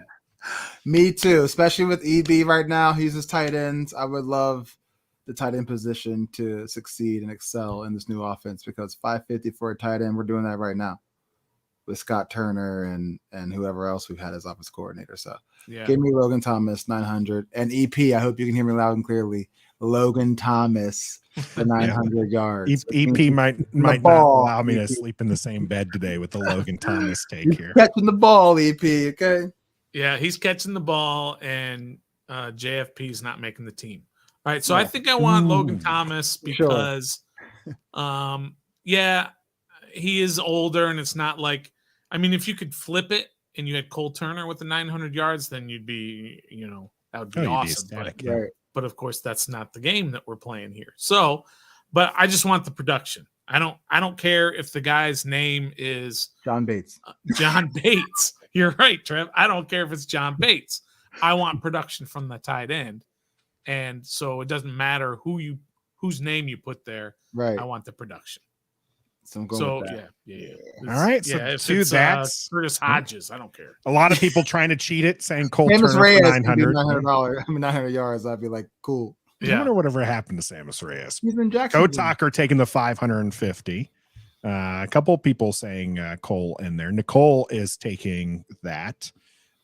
Me too, especially with EB right now. He's his tight ends. I would love the tight end position to succeed and excel in this new offense, because 550 for a tight end, we're doing that right now with Scott Turner and whoever else we've had as offense coordinator. So give me Logan Thomas 900 and EP. I hope you can hear me loud and clearly. Logan Thomas for 900 yards. EP might not allow me to sleep in the same bed today with the Logan Thomas take here. Catching the ball, EP. Okay. Yeah, he's catching the ball, and JFP is not making the team. All right, so I think I want Logan Thomas because, he is older, and it's not like, I mean, if you could flip it and you had Cole Turner with the 900 yards, then you'd be, that would be awesome. But of course, that's not the game that we're playing here. So, but I just want the production. I don't care if the guy's name is John Bates. John Bates. You're right, Trev. I don't care if it's John Bates. I want production from the tight end. And so it doesn't matter whose name you put there. Right. I want the production. So I'm going with that. All right. So that's Curtis Hodges. I don't care. A lot of people trying to cheat it, saying Cole Turner for $900 yards. I'd be like, cool. I wonder whatever happened to Samus Reyes. He's been Jackson. Talker taking the 550. A couple people saying Cole in there. Nicole is taking that.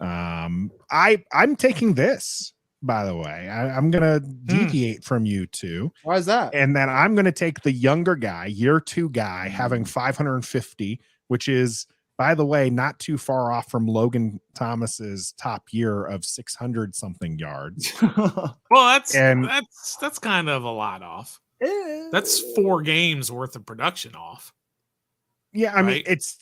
I'm taking this, by the way. I'm going to deviate from you two. Why is that? And then I'm going to take the younger guy, year 2 guy, having 550, which is, by the way, not too far off from Logan Thomas's top year of 600 something yards. Well, that's kind of a lot off. That's 4 games worth of production off. Yeah, I mean, it's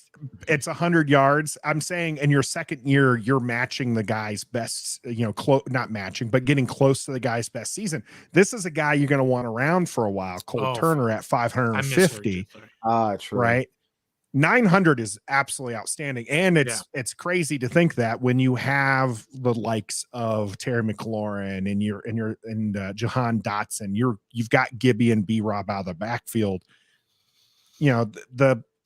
100 yards. I'm saying in your second year, you're matching the guy's best, not matching, but getting close to the guy's best season. This is a guy you're going to want around for a while. Cole Turner at 550. True. Right? 900 is absolutely outstanding. And it's crazy to think that when you have the likes of Terry McLaurin and Jahan Dotson, you've got Gibby and B-Rob out of the backfield.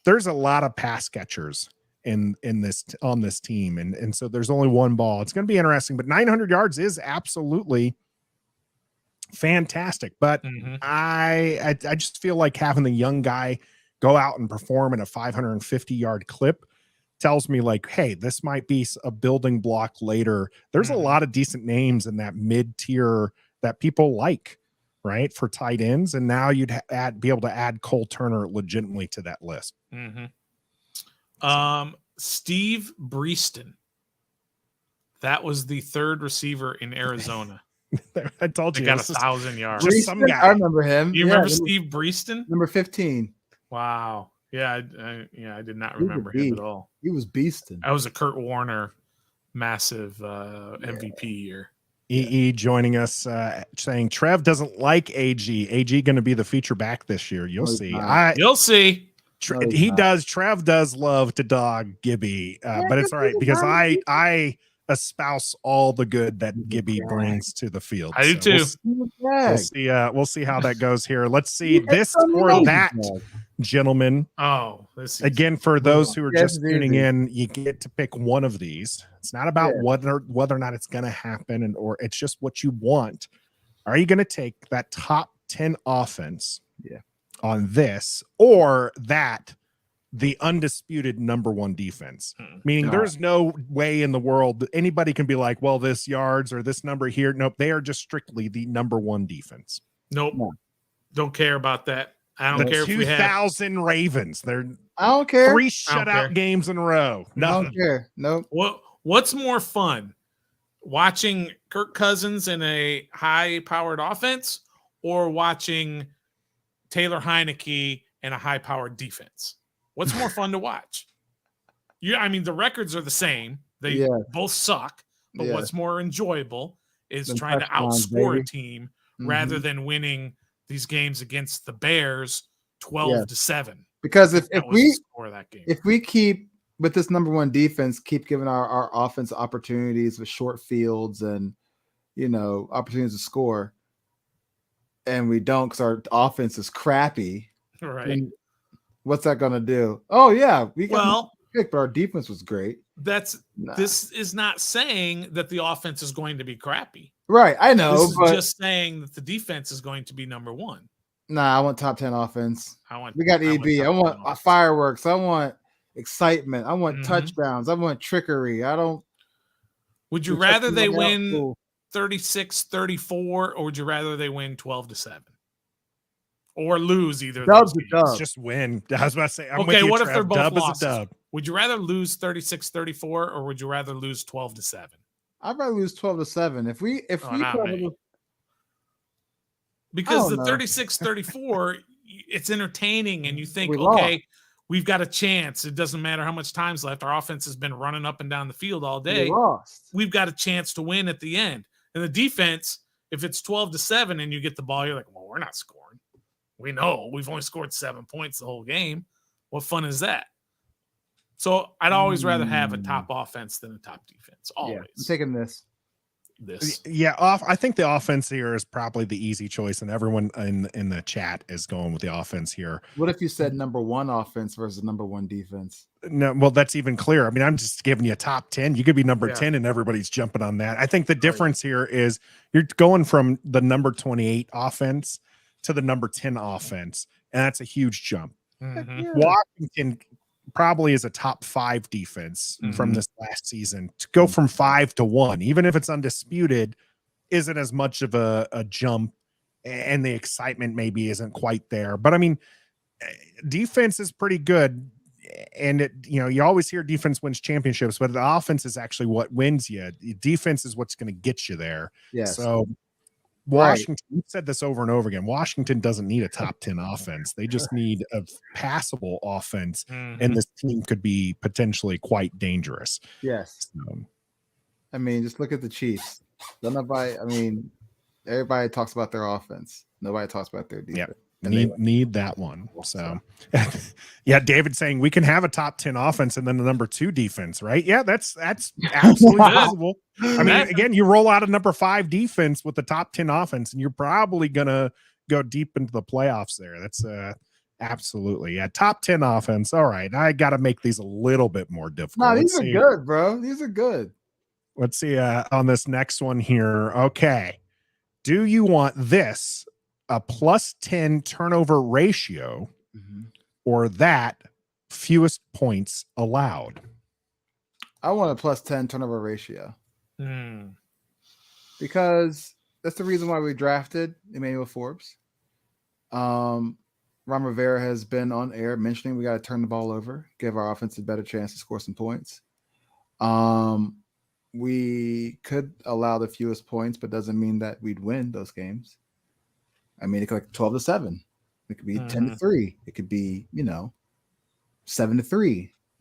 There's a lot of pass catchers on this team. And so there's only one ball. It's going to be interesting, but 900 yards is absolutely fantastic. But I just feel like having the young guy go out and perform in a 550-yard clip tells me like, hey, this might be a building block later. There's a lot of decent names in that mid-tier that people like, right, for tight ends. And now you'd be able to add Cole Turner legitimately to that list. Steve Breeston. That was the 3rd receiver in Arizona. I told you. He got 1,000 yards. Just some guy. I remember him. You remember Steve Breeston? Number 15. Wow. Yeah, I did not remember him at all. He was beasting. That was a Kurt Warner massive MVP year. EE joining us saying Trev doesn't like AG. AG going to be the feature back this year. You'll see. You'll see. Trev does love to dog Gibby, but it's all right because I espouse all the good that Gibby brings to the field. I do too. We'll see how that goes here. Let's see this or that, gentlemen. Again, for those who are just tuning in, you get to pick one of these. It's not about whether or not it's going to happen, or it's just what you want. Are you going to take that top 10 offense on this, or that the undisputed number 1 defense? Meaning there's no way in the world that anybody can be like, well, this yards or this number here. Nope. They are just strictly the number 1 defense. Nope. Don't care about that. I don't care if we have 2,000 Ravens. I don't care. 3 shutout games in a row. Nothing. I don't care. Nope. What's more fun, watching Kirk Cousins in a high-powered offense or watching Taylor Heineke in a high-powered defense? What's more fun to watch? The records are the same. They both suck, but what's more enjoyable is trying to outscore a team rather than winning these games against the Bears 12-7. Because if we keep with this number 1 defense, keep giving our offense opportunities with short fields and opportunities to score, and we don't because our offense is crappy, right? What's that gonna do? Oh yeah, we got pick, but our defense was great. This is not saying that the offense is going to be crappy. Right, I know. This is just saying that the defense is going to be number 1. Nah, I want top 10 offense. We got EB. I want fireworks. I want excitement. I want touchdowns. I want trickery. I don't. Would you rather they win 36-34, or would you rather they win 12-7? Or lose either of those games? Just win. I was about to say, what if they're both dub losses? Is a dub. Would you rather lose 36-34, or would you rather lose 12-7? I'd rather lose 12-7. Because the 36-34, it's entertaining, and you think, we've got a chance. It doesn't matter how much time's left. Our offense has been running up and down the field all day. We've got a chance to win at the end. And the defense, if it's 12-7 and you get the ball, you're like, well, we're not scoring. We know we've only scored 7 points the whole game. What fun is that? So I'd always rather have a top offense than a top defense. Always. Yeah, I'm taking this. I think the offense here is probably the easy choice, and everyone in the chat is going with the offense here. What if you said number 1 offense versus number 1 defense? No, well, that's even clearer. I mean, I'm just giving you a top 10. You could be number 10 and everybody's jumping on that. I think the difference here is you're going from the number 28 offense to the number 10 offense, and that's a huge jump. Washington probably is a top 5 defense from this last season. To go from 5 to 1, even if it's undisputed, isn't as much of a jump, and the excitement maybe isn't quite there. But I mean, defense is pretty good. And you always hear defense wins championships, but the offense is actually what wins you. Defense is what's going to get you there. Yes. So Washington, we've said this over and over again. Washington doesn't need a top 10 offense. They just need a passable offense, and this team could be potentially quite dangerous. Yes. So, I mean, just look at the Chiefs. Everybody talks about their offense. Nobody talks about their defense. Yep. Need that one. So yeah, David saying we can have a top 10 offense and then the number 2 defense, right? Yeah, that's absolutely possible. I mean, again, you roll out a number 5 defense with the top 10 offense, and you're probably gonna go deep into the playoffs there. That's absolutely top 10 offense. All right, I got to make these a little bit more difficult. No, these are good, bro. These are good. Let's see on this next one here. Okay, do you want this? A plus 10 turnover ratio, or that fewest points allowed? I want a plus 10 turnover ratio because that's the reason why we drafted Emmanuel Forbes. Ron Rivera has been on air mentioning we got to turn the ball over, give our offense a better chance to score some points. We could allow the fewest points, but doesn't mean that we'd win those games. I mean, it could be 12-7. It could be 10-3. It could be, 7-3,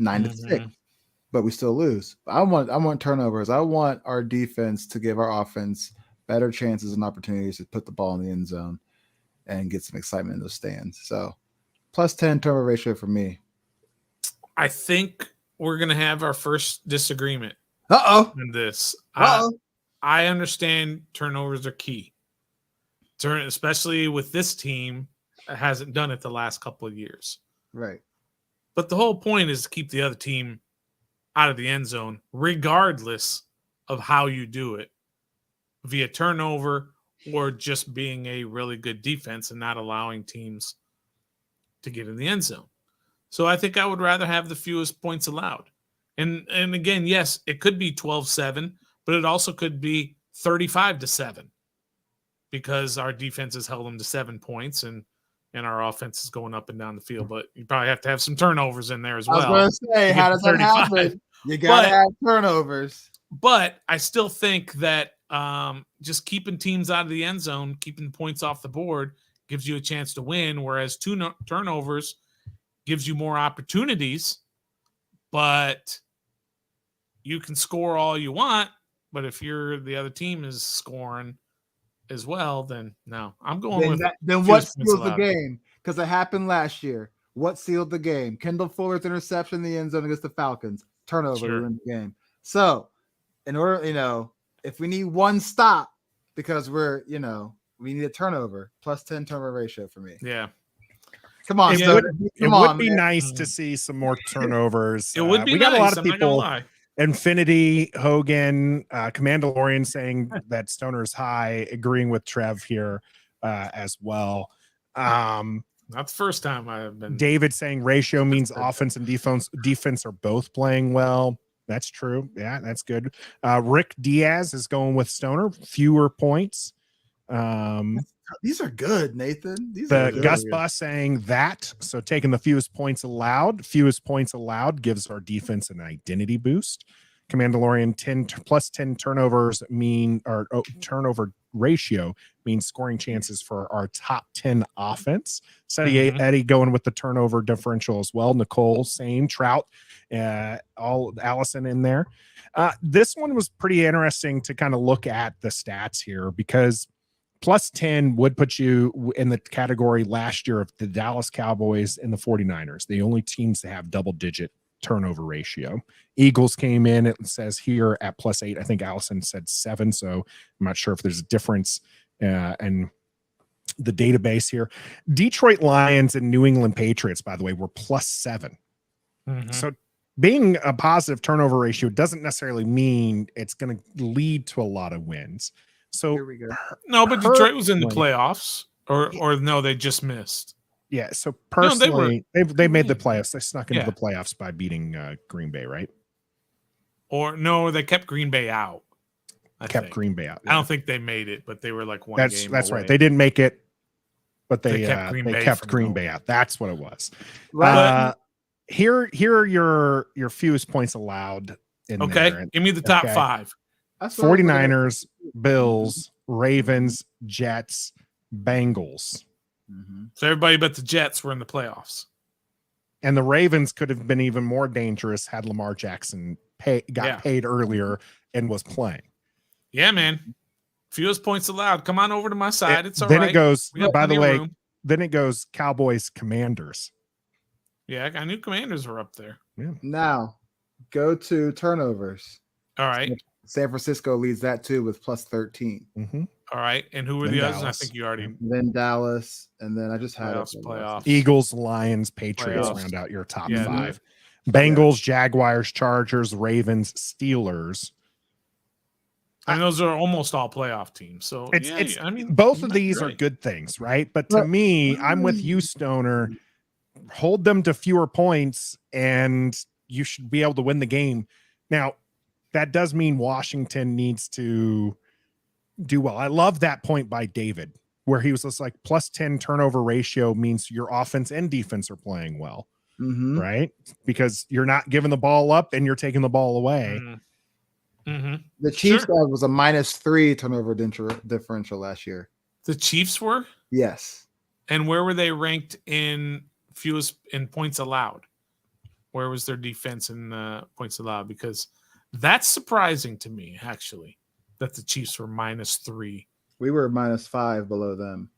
9-6. But we still lose. I want turnovers. I want our defense to give our offense better chances and opportunities to put the ball in the end zone and get some excitement in those stands. So, plus 10 turnover ratio for me. I think we're gonna have our first disagreement. In this. I understand turnovers are key. Especially with this team, hasn't done it the last couple of years. Right. But the whole point is to keep the other team out of the end zone, regardless of how you do it, via turnover or just being a really good defense and not allowing teams to get in the end zone. So I think I would rather have the fewest points allowed. And again, yes, it could be 12-7, but it also could be 35-7. Because our defense has held them to 7 points and our offense is going up and down the field. But you probably have to have some turnovers in there as well. I was going to say, how does that happen? You got to have turnovers. But I still think that just keeping teams out of the end zone, keeping points off the board gives you a chance to win, whereas 2 turnovers gives you more opportunities. But you can score all you want. But if the other team is scoring as well, then no, I'm going with that. Then what seals the game? Because it happened last year. What sealed the game? Kendall Fuller's interception in the end zone against the Falcons. Turnover to win the game. So, in order, if we need one stop because we need a turnover, plus 10 turnover ratio for me. Yeah. Come on. It would be nice to see some more turnovers. It would be we nice. got a lot of I'm people. Infinity, Hogan, Commandalorian saying that Stoner's high, agreeing with Trev here as well. Not the first time I've been. David saying ratio means offense and defense are both playing well. That's true. Yeah, that's good. Rick Diaz is going with Stoner, fewer points. These are good, Nathan. Gus Bus saying that. So taking the fewest points allowed gives our defense an identity boost. Commandalorian plus 10 turnovers turnover ratio means scoring chances for our top 10 offense. Eddie going with the turnover differential as well. Nicole, same. Trout, all Allison in there. This one was pretty interesting to kind of look at the stats here because plus 10 would put you in the category last year of the Dallas Cowboys and the 49ers, the only teams that have double-digit turnover ratio. Eagles came in, it says here, at plus 8. I think Allison said 7, so I'm not sure if there's a difference in the database here. Detroit Lions and New England Patriots, by the way, were plus 7. So being a positive turnover ratio doesn't necessarily mean it's going to lead to a lot of wins. So here we go. No, but Detroit was in the playoffs, or no, they just missed. Yeah. So personally, they made the playoffs. They snuck into Yeah. the playoffs by beating Green Bay, right? Or no, they kept Green Bay out. I think. Green Bay out. I don't think they made it, but they were like one game. That's away. right. They didn't make it, but they kept Green Bay out. That's what it was. Right. Here are your fewest points allowed in Okay. there. Give me the top 5. That's what I was looking at. 49ers, Bills, Ravens, Jets, Bengals. So everybody but the Jets were in the playoffs. And the Ravens could have been even more dangerous had Lamar Jackson got paid earlier and was playing. Yeah, man. Fewest points allowed. Come on over to my side. It's all then right. It goes, by the way, room. then it goes Cowboys, Commanders. Yeah, I knew Commanders were up there. Yeah. Now, go to turnovers. All right. San Francisco leads that too with plus 13. Mm-hmm. All right. And who were Then the others? Dallas. I think you already Then Dallas, and then I just had playoffs. Eagles, Lions, Patriots Playoffs. round out your top Yeah. 5. Bengals, Jaguars, Chargers, Ravens, Steelers. I mean, those are almost all playoff teams. So It's I mean, both of these great. are good things, right? But to me, I'm with you, Stoner. Hold them to fewer points, and you should be able to win the game. Now, that does mean Washington needs to do well. I love that point by David, where he was just like plus 10 turnover ratio means your offense and defense are playing well, right? Because you're not giving the ball up and you're taking the ball away. The Chiefs was a -3 turnover differential last year. The Chiefs were? Yes. And where were they ranked in fewest in points allowed? Where was their defense in points allowed? Because that's surprising to me, actually, that the Chiefs were -3. We were -5 below them.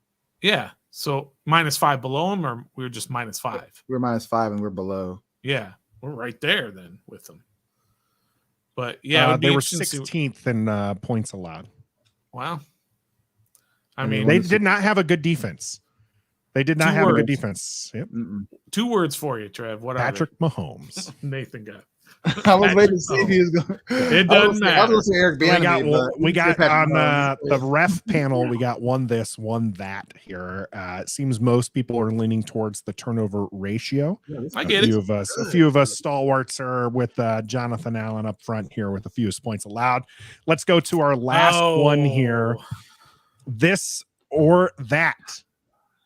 Yeah. So -5 below them, or we were just -5? We were -5 and we're below. Yeah. We're right there then with them. But yeah, they were 16th in points allowed. Wow. I mean, they did not have a good defense. They did not have a good defense. Yep. 2 words for you, Trev. What Patrick are Mahomes. Nathan got. I was waiting to see if he was going. It doesn't matter. I was going to say Eric Bieniemy, we got on the ref panel. We got one this, one that here. It seems most people are leaning towards the turnover ratio. I get it. A few of us stalwarts are with Jonathan Allen up front here with the fewest points allowed. Let's go to our last one here. This or that.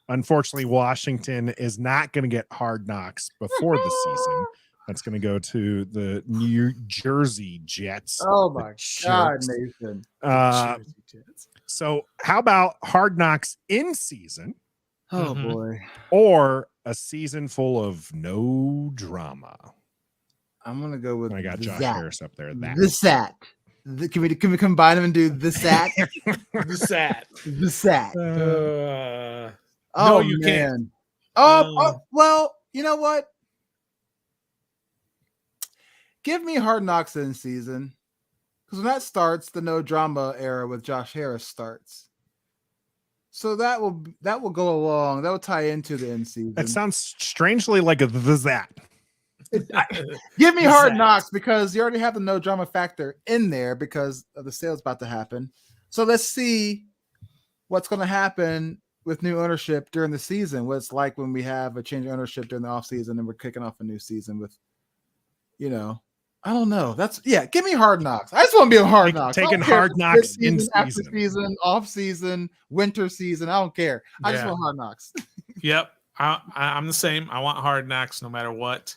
Unfortunately, Washington is not going to get Hard Knocks before the season. That's going to go to the New Jersey Jets. Oh, my God, Nathan. So how about Hard Knocks in season? Oh, boy. Or a season full of no drama? I'm going to go with I got Josh Harris up there. The SAT. Can we combine them and do the SAT? The SAT. The SAT. No, you can't. Well, you know what? Give me Hard Knocks in season, because when that starts, the no drama era with Josh Harris starts. So that will go along. That will tie into the end season. That sounds strangely like a that. Give me Hard Knocks, because you already have the no drama factor in there because of the sales about to happen. So let's see what's going to happen with new ownership during the season. What it's like when we have a change of ownership during the offseason and we're kicking off a new season with, I don't know. Give me Hard Knocks. I just want to be on Hard Knocks. Taking Hard Knocks in season. After season, off season, winter season. I don't care. I just want Hard Knocks. Yep. I'm the same. I want Hard Knocks no matter what.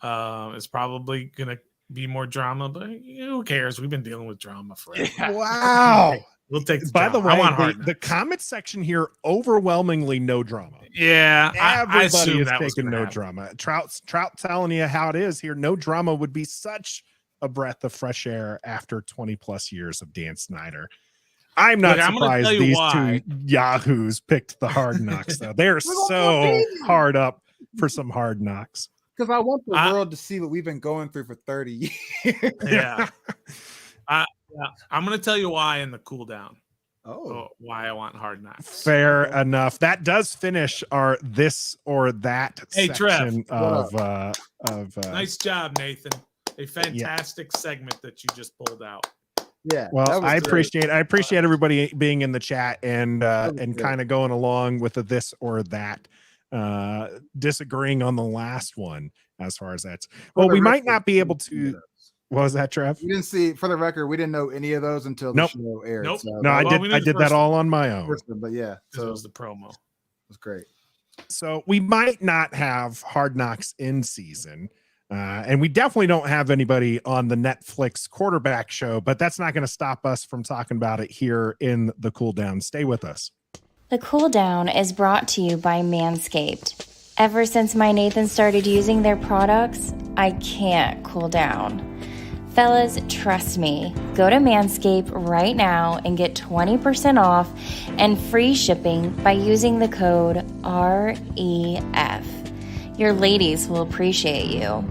It's probably going to be more drama, but who cares? We've been dealing with drama forever. Wow. We'll take the By drama. the way, I want Hard the comment section here, overwhelmingly no drama. Yeah. Everybody is taking no drama. Trout telling you how it is here. No drama would be such a breath of fresh air after 20 plus years of Dan Snyder. I'm not surprised these two yahoos picked the Hard Knocks, though. They're so hard up for some Hard Knocks. Because I want the world to see what we've been going through for 30 years. Yeah. I'm going to tell you why in the cool down. Why I want Hard Knocks. Fair enough. That does finish our this or that section of nice job, Nathan. A fantastic segment that you just pulled out. Yeah. Well, I appreciate everybody being in the chat and kind of going along with the this or that. disagreeing on the last one as far as that's. Well, we might not be able to. What was that, Trev? We didn't see, for the record, we didn't know any of those until the show aired. Nope. So no, I did that all on my own. But yeah, so it was the promo. It was great. So we might not have Hard Knocks in season. And we definitely don't have anybody on the Netflix quarterback show, but that's not going to stop us from talking about it here in the Cool Down. Stay with us. The Cool Down is brought to you by Manscaped. Ever since my Nathan started using their products, I can't cool down. Fellas, trust me. Go to Manscaped right now and get 20% off and free shipping by using the code REF. Your ladies will appreciate you.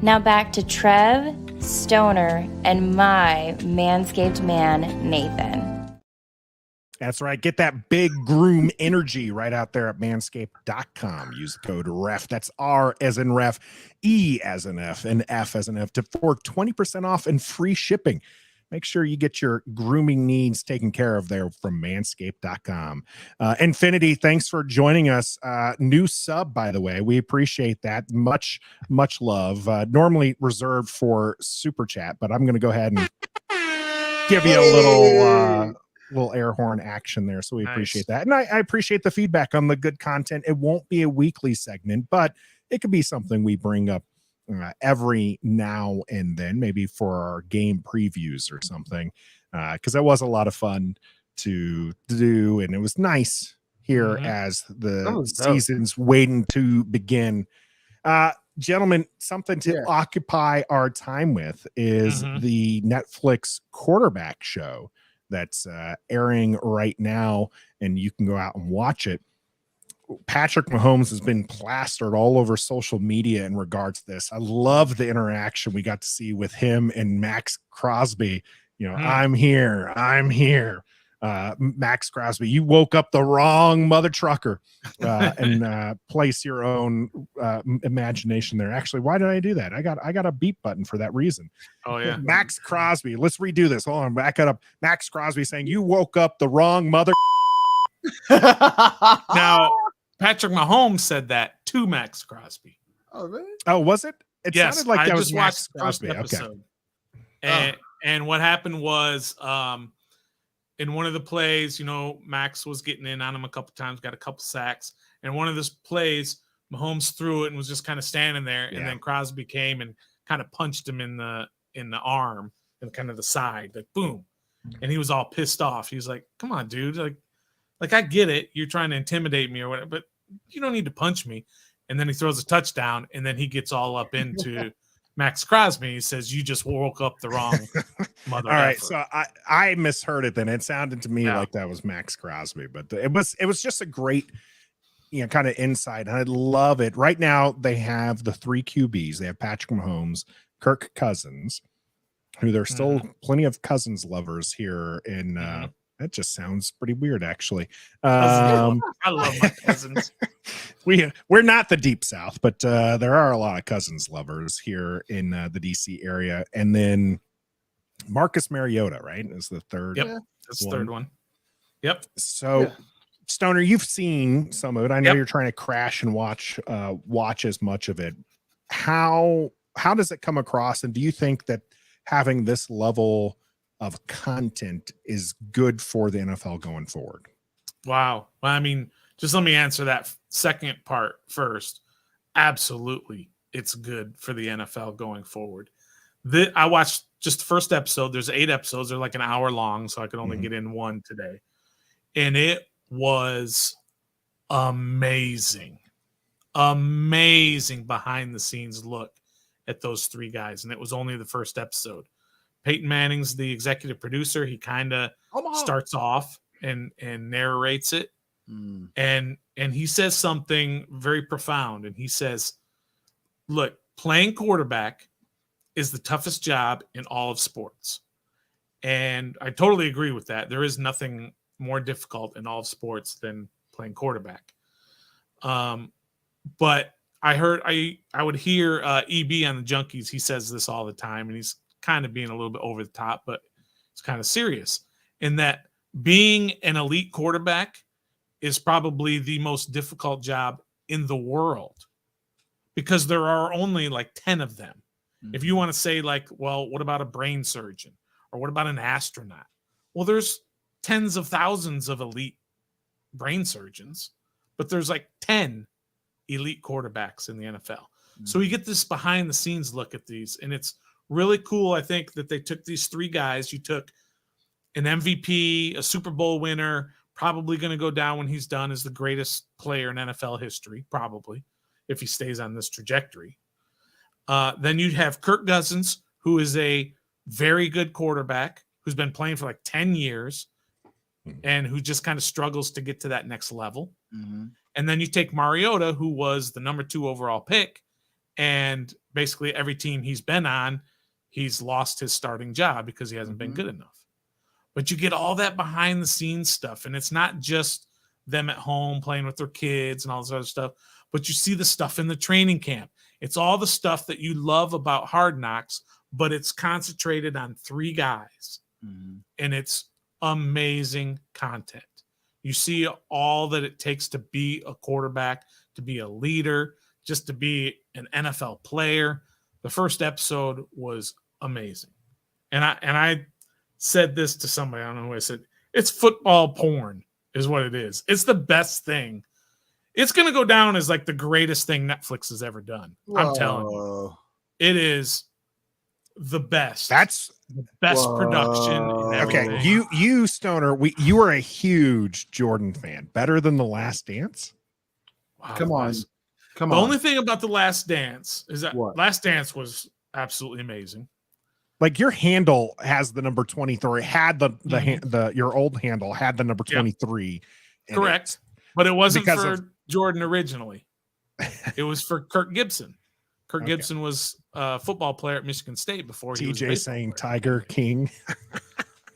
Now back to Trev, Stoner, and my Manscaped man, Nathan. That's right. Get that big groom energy right out there at manscaped.com. Use the code REF. That's R as in ref, E as in F, and F as in F for 20% off and free shipping. Make sure you get your grooming needs taken care of there from manscaped.com. Infinity, thanks for joining us. New sub, by the way. We appreciate that. Much, much love. Normally reserved for Super Chat, but I'm going to go ahead and give you a little air horn action there. So we appreciate that. And I appreciate the feedback on the good content. It won't be a weekly segment, but it could be something we bring up every now and then, maybe for our game previews or something, because that was a lot of fun to do, and it was nice here as the season's waiting to begin. Gentlemen, something to occupy our time with is the Netflix quarterback show that's airing right now, and you can go out and watch it. Patrick Mahomes has been plastered all over social media in regards to this. I love the interaction we got to see with him and Max Crosby. You know, I'm here. Max Crosby, you woke up the wrong mother trucker, and place your own imagination there. Actually, why did I do that? I got a beep button for that reason. Oh yeah. Max Crosby. Let's redo this. Hold on. Back it up. Max Crosby saying you woke up the wrong mother. Now, Patrick Mahomes said that to Max Crosby. Oh, really? Oh, was it? It yes, sounded like that was Max Crosby. Episode. Okay. And what happened was, in one of the plays, you know, Max was getting in on him a couple times, got a couple sacks. And one of those plays, Mahomes threw it and was just kind of standing there. And then Crosby came and kind of punched him in the arm and kind of the side, like boom. And he was all pissed off. He was like, "Come on, dude! Like I get it. You're trying to intimidate me or whatever, but you don't need to punch me." And then he throws a touchdown, and then he gets all up into Max Crosby. He says, "You just woke up the wrong mother." All right, so I misheard it. Then it sounded to me like that was Max Crosby, but it was just a great, you know, kind of insight. And I love it. Right now they have the 3 QBs. They have Patrick Mahomes, Kirk Cousins, who there's still plenty of Cousins lovers here in. That just sounds pretty weird, actually. I love my Cousins. We're not the Deep South, but there are a lot of Cousins lovers here in the DC area. And then Marcus Mariota, right, is the third. Yep, that's the third one. Yep. So, Stoner, you've seen some of it. I know you're trying to crash and watch as much of it. How does it come across? And do you think that having this level of content is good for the NFL going forward? Wow. Well, I mean, just let me answer that second part first. Absolutely, it's good for the NFL going forward. I watched just the first episode. There's 8 episodes. They're like an hour long, so I could only get in one today. And it was amazing. Amazing behind the scenes look at those 3 guys. And it was only the first episode. Peyton Manning's the executive producer. He kind of starts off and narrates it. And he says something very profound. And he says, look, playing quarterback is the toughest job in all of sports. And I totally agree with that. There is nothing more difficult in all of sports than playing quarterback. But I would hear EB on the Junkies. He says this all the time, and he's kind of being a little bit over the top, but it's kind of serious in that being an elite quarterback is probably the most difficult job in the world, because there are only like 10 of them. If you want to say like, well, what about a brain surgeon, or what about an astronaut? Well, there's tens of thousands of elite brain surgeons, but there's like 10 elite quarterbacks in the NFL. So you get this behind the scenes look at these, and it's really cool. I think that they took these three guys. You took an MVP, a Super Bowl winner, probably going to go down when he's done as the greatest player in NFL history, probably, if he stays on this trajectory. Then you'd have Kirk Cousins, who is a very good quarterback, who's been playing for like 10 years and who just kind of struggles to get to that next level. And then you take Mariota, who was the number 2 overall pick, and basically every team he's been on, he's lost his starting job because he hasn't been good enough. But you get all that behind the scenes stuff, and it's not just them at home playing with their kids and all this other stuff, but you see the stuff in the training camp. It's all the stuff that you love about Hard Knocks, but it's concentrated on 3 guys, and it's amazing content. You see all that it takes to be a quarterback, to be a leader, just to be an NFL player. The first episode was amazing. And I said this to somebody, I don't know who I said, it's football porn is what it is. It's the best thing. It's going to go down as like the greatest thing Netflix has ever done. Whoa. I'm telling you. It is the best. That's the best production. Okay, you Stoner, you are a huge Jordan fan. Better than The Last Dance? Wow, Come on. The only thing about The Last Dance is that Last Dance was absolutely amazing. Like your handle has the number 23. Had the your old handle had the number 23. Correct. But it wasn't for Jordan originally. It was for Kirk Gibson. Kirk Gibson was a football player at Michigan State before he was TJ saying Tiger King.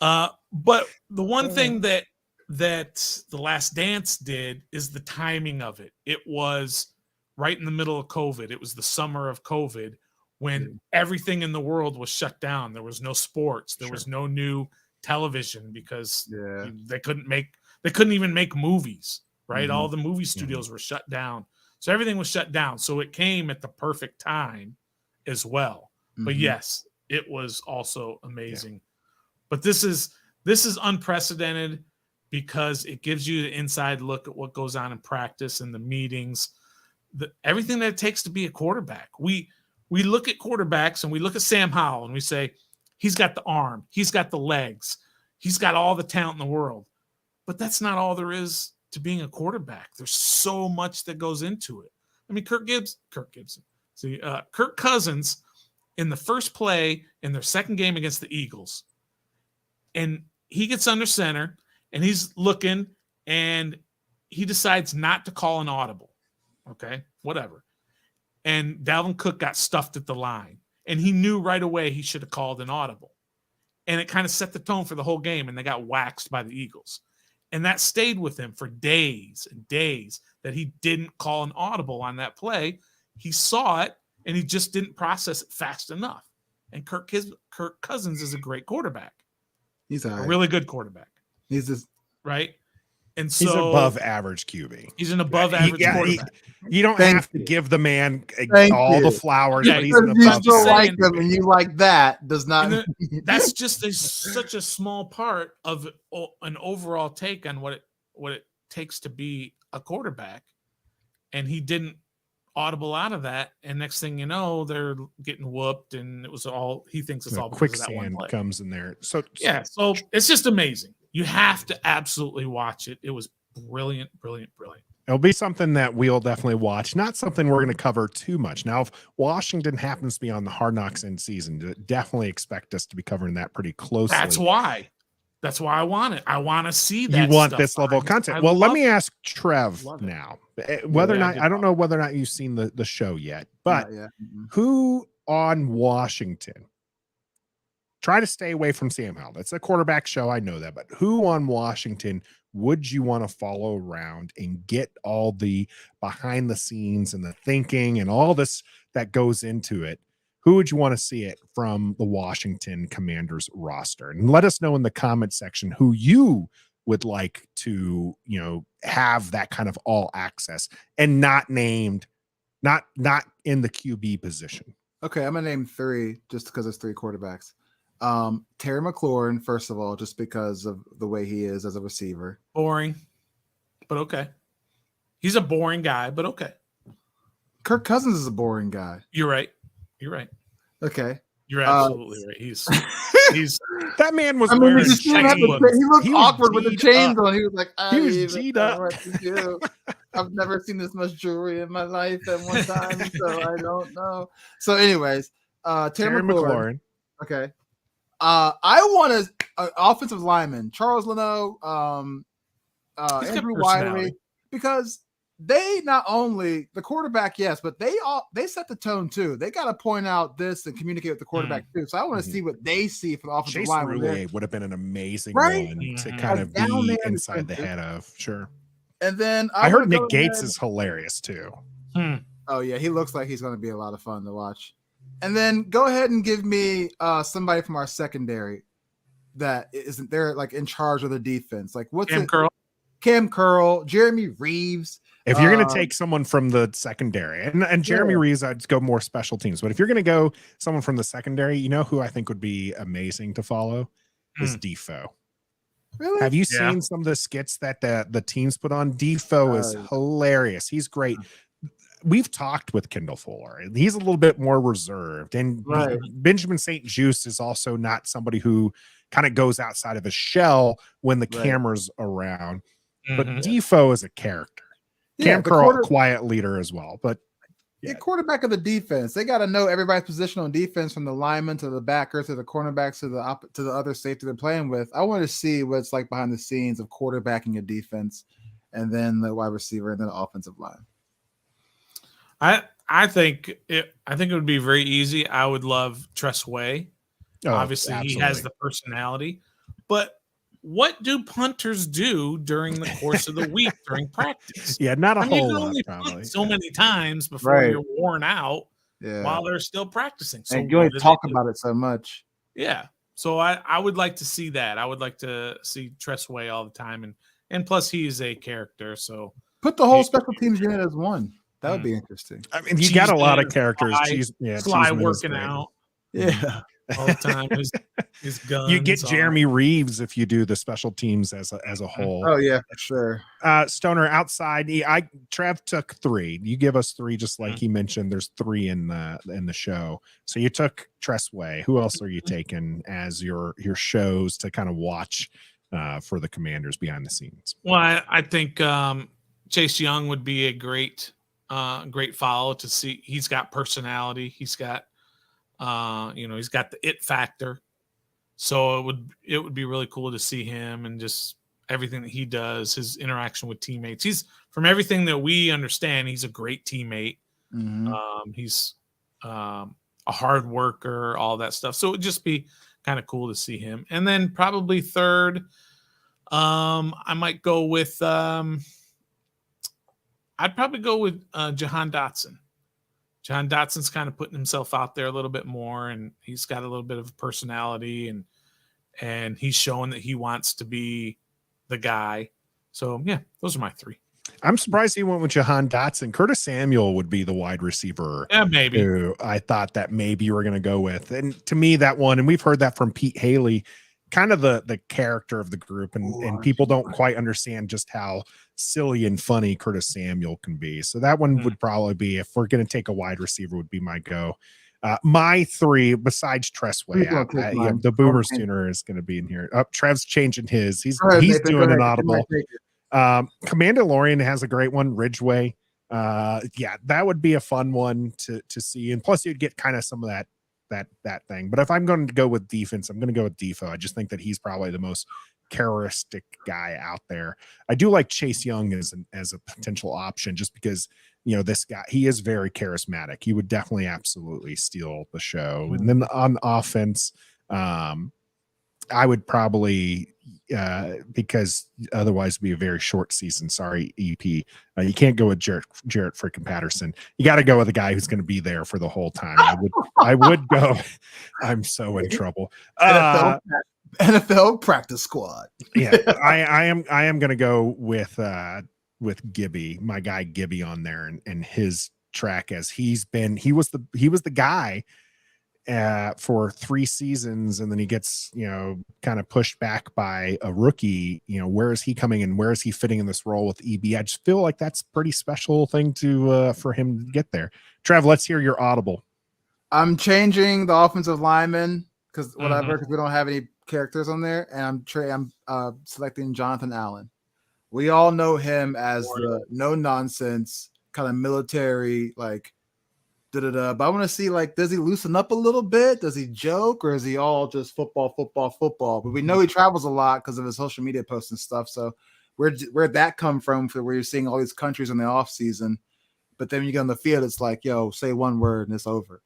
But the one thing that The Last Dance did is the timing of it. It was right in the middle of COVID. It was the summer of COVID when everything in the world was shut down. There was no sports. There was no new television because they couldn't even make movies, right? All the movie studios were shut down. So everything was shut down. So it came at the perfect time as well. But yes, it was also amazing. But this is unprecedented because it gives you the inside look at what goes on in practice and the meetings, everything that it takes to be a quarterback. We look at quarterbacks and we look at Sam Howell and we say, he's got the arm, he's got the legs, he's got all the talent in the world. But that's not all there is to being a quarterback. There's so much that goes into it. I mean, Kirk Cousins in the first play in their second game against the Eagles, and he gets under center and he's looking and he decides not to call an audible. Okay, whatever. And Dalvin Cook got stuffed at the line and he knew right away he should have called an audible. And it kind of set the tone for the whole game, and they got waxed by the Eagles. And that stayed with him for days and days that he didn't call an audible on that play. He saw it, and he just didn't process it fast enough. And Kirk Cousins is a great quarterback. He's a really good quarterback. He's just right. And so he's above average QB. He's an above average quarterback. You don't have to give the man all the flowers. Yeah, but he's an you above still like him and you like that does not. That's just such a small part of an overall take on what it takes to be a quarterback. And he didn't audible out of that. And next thing you know, they're getting whooped, and it was all he thinks it's all quicksand comes in there. So it's just amazing. You have to absolutely watch it. It was brilliant, brilliant, brilliant. It'll be something that we'll definitely watch. Not something we're going to cover too much. Now, if Washington happens to be on the Hard Knocks in season, definitely expect us to be covering that pretty closely. That's why I want it. I want to see that. You want this level of content. Well, let me ask Trev now. Whether or not, I don't know whether or not you've seen the show yet, but who on Washington, try to stay away from Sam Howell. It's a quarterback show. I know that, but who on Washington would you want to follow around and get all the behind the scenes and the thinking and all this that goes into it? Who would you want to see it from the Washington Commanders roster? And let us know in the comment section who you would like to, have that kind of all access and not named, not in the QB position. Okay, I'm gonna name 3 just because it's 3 quarterbacks. Terry McLaurin, first of all, just because of the way he is as a receiver. Boring, but okay. He's a boring guy, but okay. Kirk Cousins is a boring guy. You're right. Okay. You're absolutely right. He's that man was. I mean, wearing he looked awkward with the chains on. He was like, he was G'd up. I've never seen this much jewelry in my life at one time, so I don't know. So, anyways, Terry McLaurin. Okay. I want an offensive lineman, Charles Leno, Andrew Wiley, because they not only the quarterback, yes, but they set the tone too. They got to point out this and communicate with the quarterback too. So I want to see what they see from the offensive line. Chase would have been an amazing one to kind of be inside the head of. Sure. And then I heard Nick Gates is hilarious too. Oh yeah, he looks like he's going to be a lot of fun to watch. And then go ahead and give me somebody from our secondary that isn't there, like in charge of the defense. Like what's Cam Curl, Jeremy Reeves. If you're going to take someone from the secondary, and Jeremy Reeves, I'd go more special teams. But if you're going to go someone from the secondary, who I think would be amazing to follow is Defoe. Really? Have you seen some of the skits that the teams put on? Defoe is hilarious. He's great. We've talked with Kendall Fuller. He's a little bit more reserved. And Benjamin St. Juste is also not somebody who kind of goes outside of his shell when the camera's around. But Defoe is a character. Cam Curl, quiet leader as well. But the quarterback of the defense, they got to know everybody's position on defense, from the lineman to the backer to the cornerbacks to the other safety they're playing with. I want to see what it's like behind the scenes of quarterbacking a defense, and then the wide receiver, and then the offensive line. I think it would be very easy. I would love Tress Way. Obviously, absolutely. He has the personality, but what do punters do during the course of the week during practice? Not a whole lot. Only probably so many times before you're worn out while they're still practicing. So and you only talk about it so much. Yeah. So I would like to see that. I would like to see Tress Way all the time, and plus he's a character. So put the whole special teams unit as one. That would be interesting. I mean, you got a lot of characters. Sly working out. Yeah. All the time. His guns. You get Jeremy Reeves if you do the special teams as a whole. Oh yeah, for sure. Stoner outside. Trev took 3. You give us 3, just like he mentioned. There's 3 in the show. So you took Tress Way. Who else are you taking as your shows to kind of watch for the Commanders behind the scenes? Well, I think Chase Young would be a great follow to see. He's got personality. He's got he's got the it factor. So it would be really cool to see him and just everything that he does, his interaction with teammates. He's, from everything that we understand, he's a great teammate. He's a hard worker, all that stuff. So it would just be kind of cool to see him. And then probably third, I might go with I'd probably go with Jahan Dotson. Jahan Dotson's kind of putting himself out there a little bit more, and he's got a little bit of personality, and he's showing that he wants to be the guy. So, yeah, those are my 3. I'm surprised he went with Jahan Dotson. Curtis Samuel would be the wide receiver. Yeah, maybe. Who I thought that maybe you were going to go with. And to me, that one, and we've heard that from Pete Haley, kind of the character of the group, and people don't quite understand just how silly and funny Curtis Samuel can be. So that one would probably be, if we're going to take a wide receiver, would be my go. My 3, besides Tress Way, the Boomer Sooner is going to be in here. Trev's changing his. He's doing an audible. Commander Lorian has a great one. Ridgeway. That would be a fun one to see. And plus you'd get kind of some of that thing. But if I'm going to go with defense, I'm going to go with Defoe. I just think that he's probably the most characteristic guy out there. I do like Chase Young as a potential option, just because this guy, he is very charismatic. He would definitely absolutely steal the show. And then on offense, I would probably because otherwise it'd be a very short season. Sorry, EP. You can't go with Jarrett freaking Patterson. You got to go with a guy who's going to be there for the whole time. I would go. I'm so in trouble. NFL practice squad. Yeah, I am gonna go with Gibby, my guy Gibby on there, and his track as he was the guy for 3 seasons, and then he gets kind of pushed back by a rookie. Where is he coming in? Where is he fitting in this role with EB? I just feel like that's a pretty special thing to for him to get there. Trev, let's hear your audible. I'm changing the offensive lineman because we don't have any characters on there, and I'm selecting Jonathan Allen. We all know him as the no nonsense kind of military but I want to see does he loosen up a little bit? Does he joke, or is he all just football? But we know he travels a lot because of his social media posts and stuff. So where'd that come from for where you're seeing all these countries in the off season, but then when you get on the field, it's like, yo, say one word and it's over.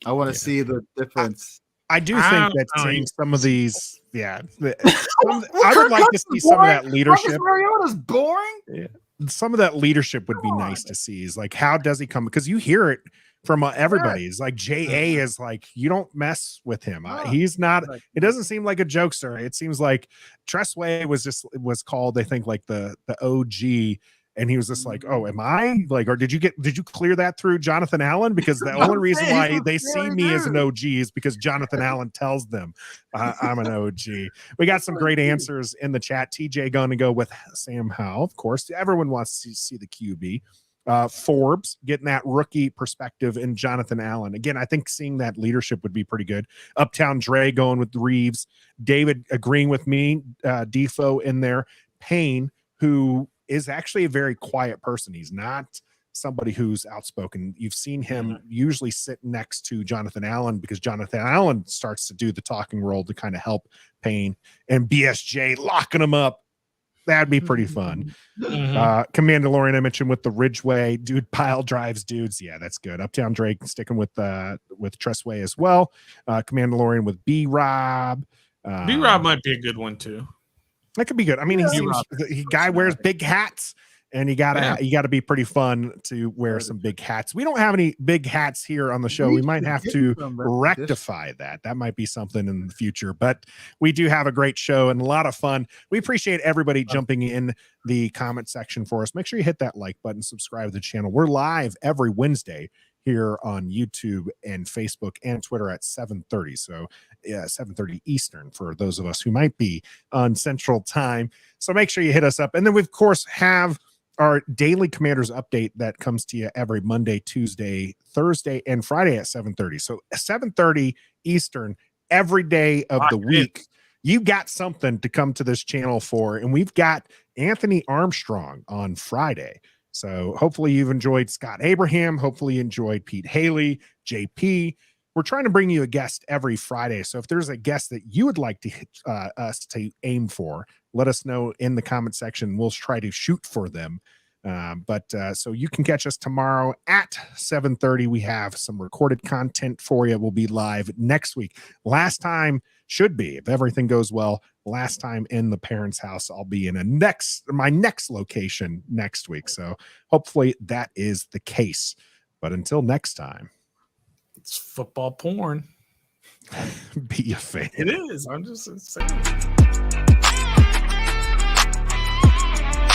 I want to see the difference. I do think that seeing some of these, I would like to see some of that leadership. Mariota's boring. Yeah. Some of that leadership would be nice to see. Is how does he come? Because you hear it from everybody. It's like JA is you don't mess with him. He's not. It doesn't seem like a jokester. It seems like Tressway was called, I think, the OG. And he was just oh, am I or did you clear that through Jonathan Allen? Because the only reason why they see me as an OG is because Jonathan Allen tells them I'm an OG. We got some great answers in the chat. TJ going to go with Sam Howell, of course. Everyone wants to see the QB. Forbes getting that rookie perspective in Jonathan Allen. Again, I think seeing that leadership would be pretty good. Uptown Dre going with Reeves. David agreeing with me. Defo in there. Payne, who is actually a very quiet person. He's not somebody who's outspoken. You've seen him usually sit next to Jonathan Allen because Jonathan Allen starts to do the talking role to kind of help Payne, and BSJ locking him up. That'd be pretty fun. Commandalorian I mentioned with the Ridgeway dude pile drives dudes. Yeah, that's good. Uptown Drake sticking with Tressway as well. Commandalorian with B-Rob. B-Rob might be a good one too. That could be good. I mean, he guy wears big hats, and you gotta be pretty fun to wear some big hats. We don't have any big hats here on the show. We might have to rectify that. That might be something in the future, but we do have a great show and a lot of fun. We appreciate everybody jumping in the comment section for us. Make sure you hit that like button, subscribe to the channel. We're live every Wednesday here on YouTube and Facebook and Twitter at 7:30. So 7:30 Eastern for those of us who might be on Central Time. So make sure you hit us up. And then we, of course, have our daily Commanders update that comes to you every Monday, Tuesday, Thursday, and Friday at 7:30. So 7:30 Eastern every day of the week. You got something to come to this channel for. And we've got Anthony Armstrong on Friday. So hopefully you've enjoyed Scott Abraham. Hopefully you enjoyed Pete Haley, JP. We're trying to bring you a guest every Friday. So if there's a guest that you would like to us to aim for, let us know in the comment section. We'll try to shoot for them. So you can catch us tomorrow at 7:30. We have some recorded content for you. We'll be live next week. Last time should be, if everything goes well, last time in the parents' house. I'll be in my next location next week. So hopefully that is the case. But until next time, it's football porn. Be a fan. It is. I'm just saying.